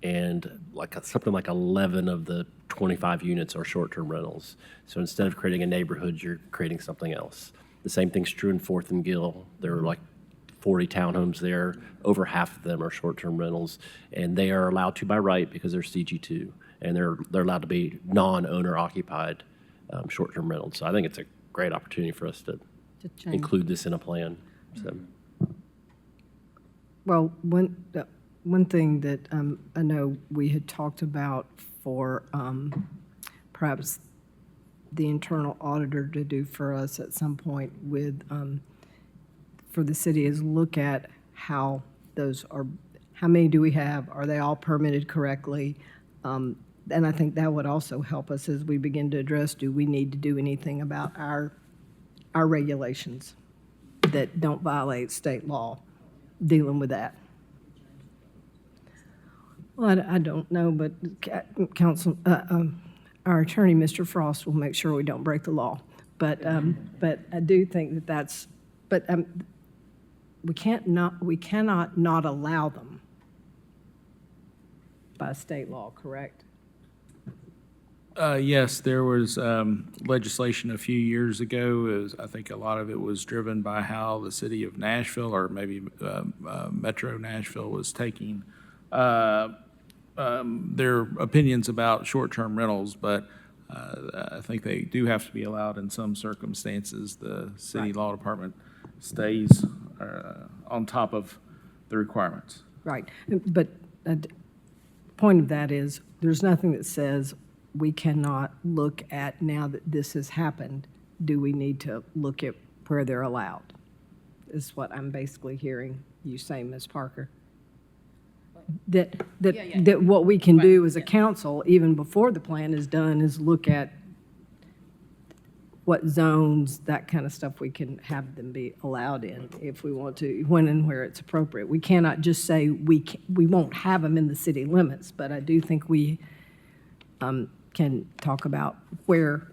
and something like 11 of the 25 units are short-term rentals. So instead of creating a neighborhood, you're creating something else. The same thing's true in 4th and Gill. There are like 40 townhomes there. Over half of them are short-term rentals, and they are allowed to by right because they're CG2, and they're allowed to be non-owner occupied short-term rentals. So I think it's a great opportunity for us to include this in a plan. So. Well, one thing that I know we had talked about for perhaps the internal auditor to do for us at some point with, for the city, is look at how many do we have? Are they all permitted correctly? And I think that would also help us as we begin to address, do we need to do anything about our regulations that don't violate state law, dealing with that? Well, I don't know, but our attorney, Mr. Frost, will make sure we don't break the law. But I do think that that's, but we cannot not allow them by state law, correct? Yes, there was legislation a few years ago. I think a lot of it was driven by how the city of Nashville, or maybe Metro Nashville, was taking their opinions about short-term rentals, but I think they do have to be allowed in some circumstances. The city law department stays on top of the requirements. Right, but point of that is, there's nothing that says we cannot look at, now that this has happened, do we need to look at where they're allowed? Is what I'm basically hearing you say, Ms. Parker. That what we can do as a council, even before the plan is done, is look at what zones, that kind of stuff, we can have them be allowed in if we want to, when and where it's appropriate. We cannot just say we won't have them in the city limits, but I do think we can talk about where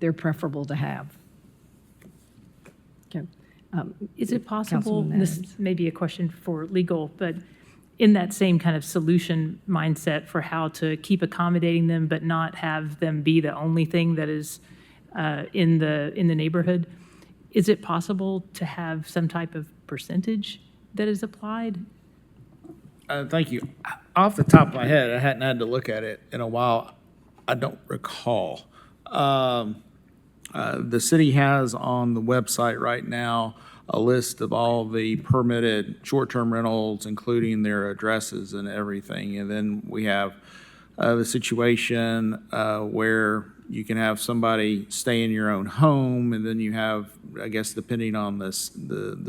they're preferable to have. Okay. Is it possible, Councilman and this Adams. may be a question for legal, but in that same kind of solution mindset for how to keep accommodating them but not have them be the only thing that is in the neighborhood, is it possible to have some type of percentage that is applied? Thank you. Off the top of my head, I hadn't had to look at it in a while. I don't recall. The city has on the website right now a list of all the permitted short-term rentals, including their addresses and everything. And then we have the situation where you can have somebody stay in your own home, and then you have, I guess, depending on the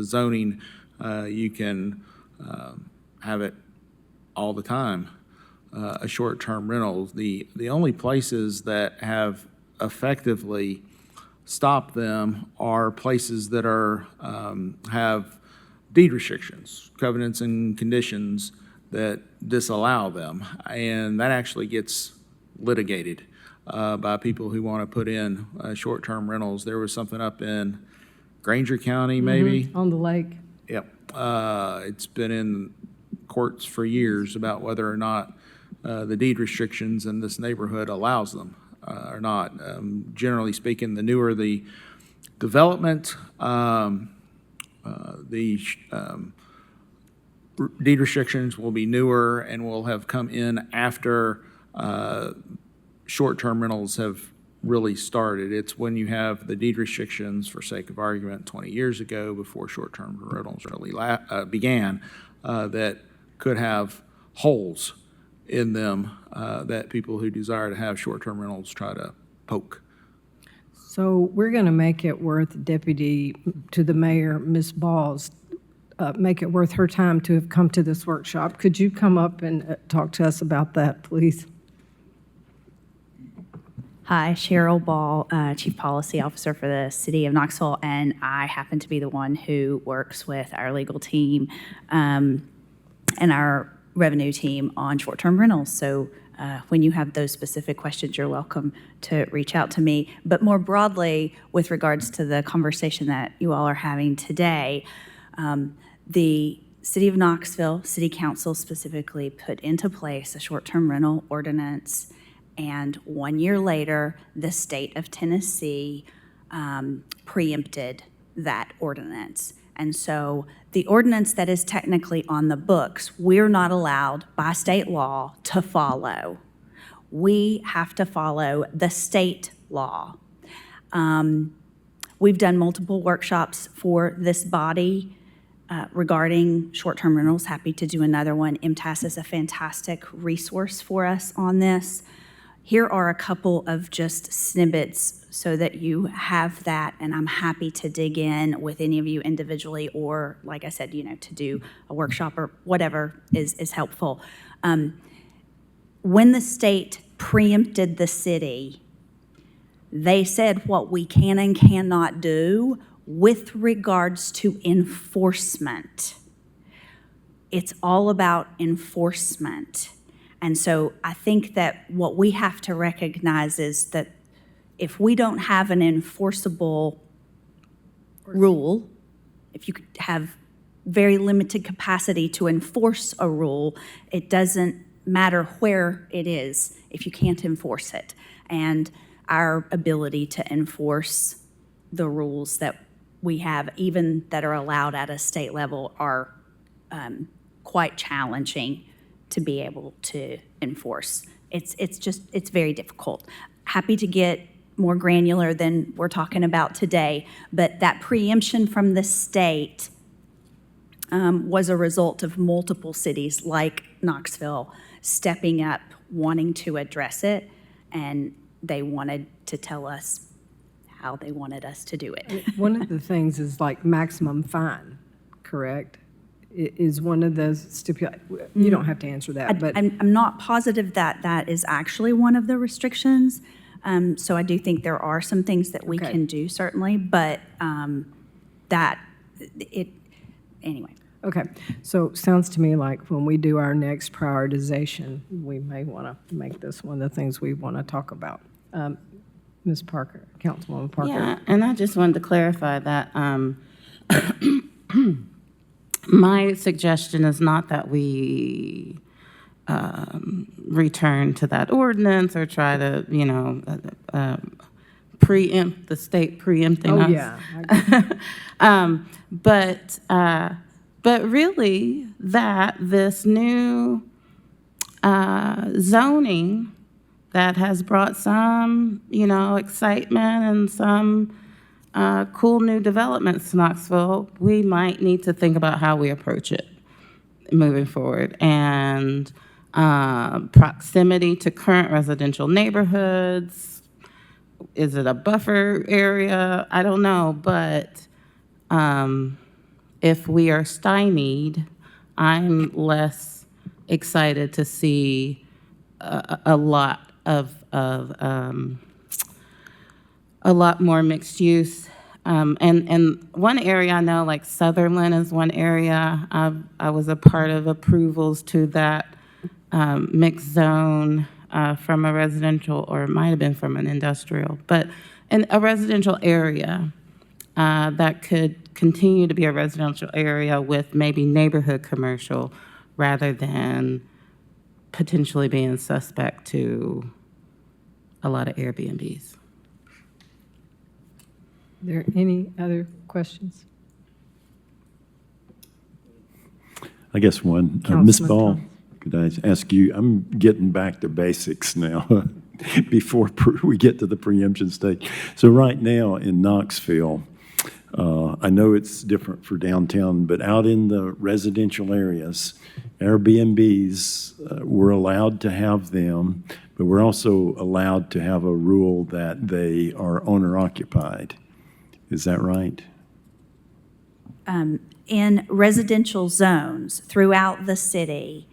zoning, you can have it all the time, a short-term rental. The only places that have effectively stopped them are places that are have deed restrictions, covenants and conditions that disallow them, and that actually gets litigated by people who want to put in short-term rentals. There was something up in Granger County, maybe. On the lake. Yep. It's been in courts for years about whether or not the deed restrictions in this neighborhood allows them or not. Generally speaking, the newer the development, the deed restrictions will be newer and will have come in after short-term rentals have really started. It's when you have the deed restrictions, for sake of argument, 20 years ago, before short-term rentals really began, that could have holes in them that people who desire to have short-term rentals try to poke. So we're going to make it worth Deputy to the Mayor, Ms. Balls, make it worth her time to have come to this workshop. Could you come up and talk to us about that, please? Hi, Cheryl Ball, Chief Policy Officer for the City of Knoxville, and I happen to be the one who works with our legal team and our revenue team on short-term rentals. So when you have those specific questions, you're welcome to reach out to me. But more broadly, with regards to the conversation that you all are having today, the City of Knoxville, City Council specifically, put into place a short-term rental ordinance, and 1 year later, the state of Tennessee preempted that ordinance. And so the ordinance that is technically on the books, we're not allowed by state law to follow. We have to follow the state law. We've done multiple workshops for this body regarding short-term rentals. Happy to do another one. MTAS is a fantastic resource for us on this. Here are a couple of just snippets so that you have that, and I'm happy to dig in with any of you individually, or like I said, to do a workshop or whatever is helpful. When the state preempted the city, they said what we can and cannot do with regards to enforcement. It's all about enforcement. And so I think that what we have to recognize is that if we don't have an enforceable rule, if you could have very limited capacity to enforce a rule, it doesn't matter where it is if you can't enforce it. And our ability to enforce the rules that we have, even that are allowed at a state level, are quite challenging to be able to enforce. It's very difficult. Happy to get more granular than we're talking about today, but that preemption from the state was a result of multiple cities like Knoxville stepping up, wanting to address it, and they wanted to tell us how they wanted us to do it. One of the things is like maximum fine, correct? Is one of the you don't have to answer that, but. I'm not positive that that is actually one of the restrictions. So I do think there are some things that we can do, certainly, but anyway. Okay, so sounds to me like when we do our next prioritization, we may want to make this one of the things we want to talk about. Ms. Parker, Councilwoman Parker. Yeah, and I just wanted to clarify that my suggestion is not that we return to that ordinance or try to, preempt the state preempting us. Yeah. But really, that this new zoning that has brought some, excitement and some cool new developments to Knoxville, we might need to think about how we approach it moving forward. And proximity to current residential neighborhoods, is it a buffer area? I don't know, but if we are stymied, I'm less excited to see a lot more mixed use. And one area I know, like Sutherland is one area. I was a part of approvals to that mixed zone from a residential, or it might have been from an industrial, but in a residential area that could continue to be a residential area with maybe neighborhood commercial rather than potentially being suspect to a lot of Airbnbs. Are there any other questions? I guess one. Ms. Ball, could I ask you, I'm getting back to basics now before we get to the preemption stage. So right now in Knoxville, I know it's different for downtown, but out in the residential areas, Airbnbs, we're allowed to have them, but we're also allowed to have a rule that they are owner-occupied. Is that right? In residential zones throughout the city,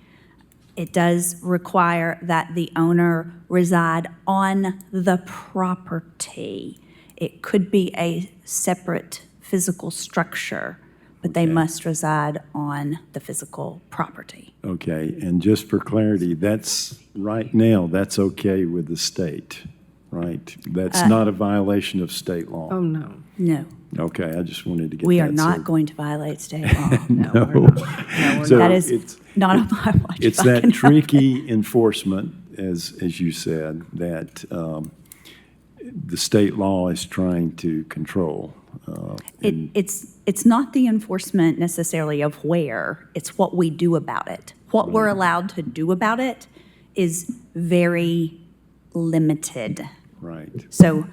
it does require that the owner reside on the property. It could be a separate physical structure, but they must reside on the physical property. Okay, and just for clarity, that's, right now, that's okay with the state, right? That's not a violation of state law? Oh, no. No, Okay, I just wanted to get that. we are not said. going to violate state law. No. So That is it's- not on my watch. It's if I that can help tricky enforcement, as you said, that the state law is trying to control. and- It's not the enforcement necessarily of where, it's what we do about it. What we're allowed to do about it is very limited. Right. So,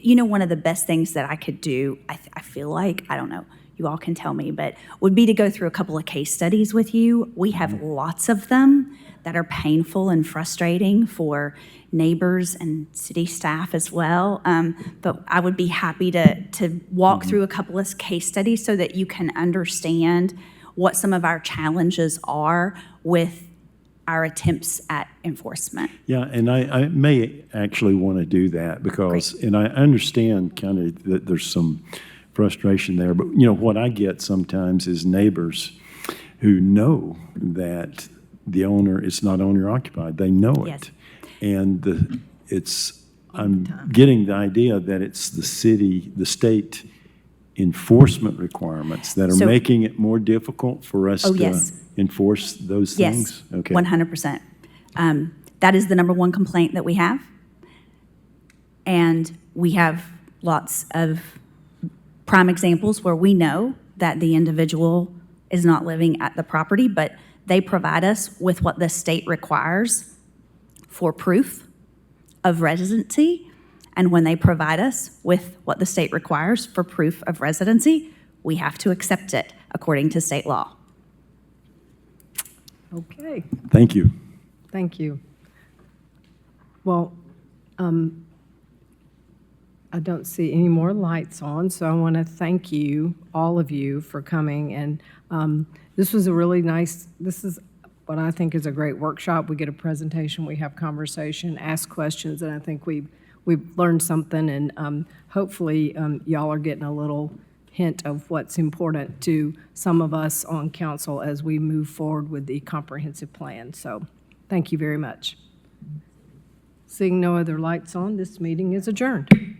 one of the best things that I could do, I feel like, I don't know, you all can tell me, but would be to go through a couple of case studies with you. We have lots of them that are painful and frustrating for neighbors and city staff as well. But I would be happy to walk through a couple of case studies so that you can understand what some of our challenges are with our attempts at enforcement. Yeah, and I may actually want to do that because, and I understand kind of that there's some frustration there, but what I get sometimes is neighbors who know that the owner, it's not owner occupied, they know it. Yes. And I'm getting the idea that it's the state enforcement requirements that are So- making it more difficult for us Oh, to yes. enforce those Yes, things? Okay. 100%. That is the number one complaint that we have. And we have lots of prime examples where we know that the individual is not living at the property, but they provide us with what the state requires for proof of residency. And when they provide us with what the state requires for proof of residency, we have to accept it according to state law. Okay, Thank you. thank you. Well, I don't see any more lights on, so I want to thank you, all of you, for coming. And this was a really nice, this is what I think is a great workshop. We get a presentation, we have conversation, ask questions, and I think we've learned something. And hopefully, y'all are getting a little hint of what's important to some of us on council as we move forward with the comprehensive plan. So thank you very much. Seeing no other lights on, this meeting is adjourned.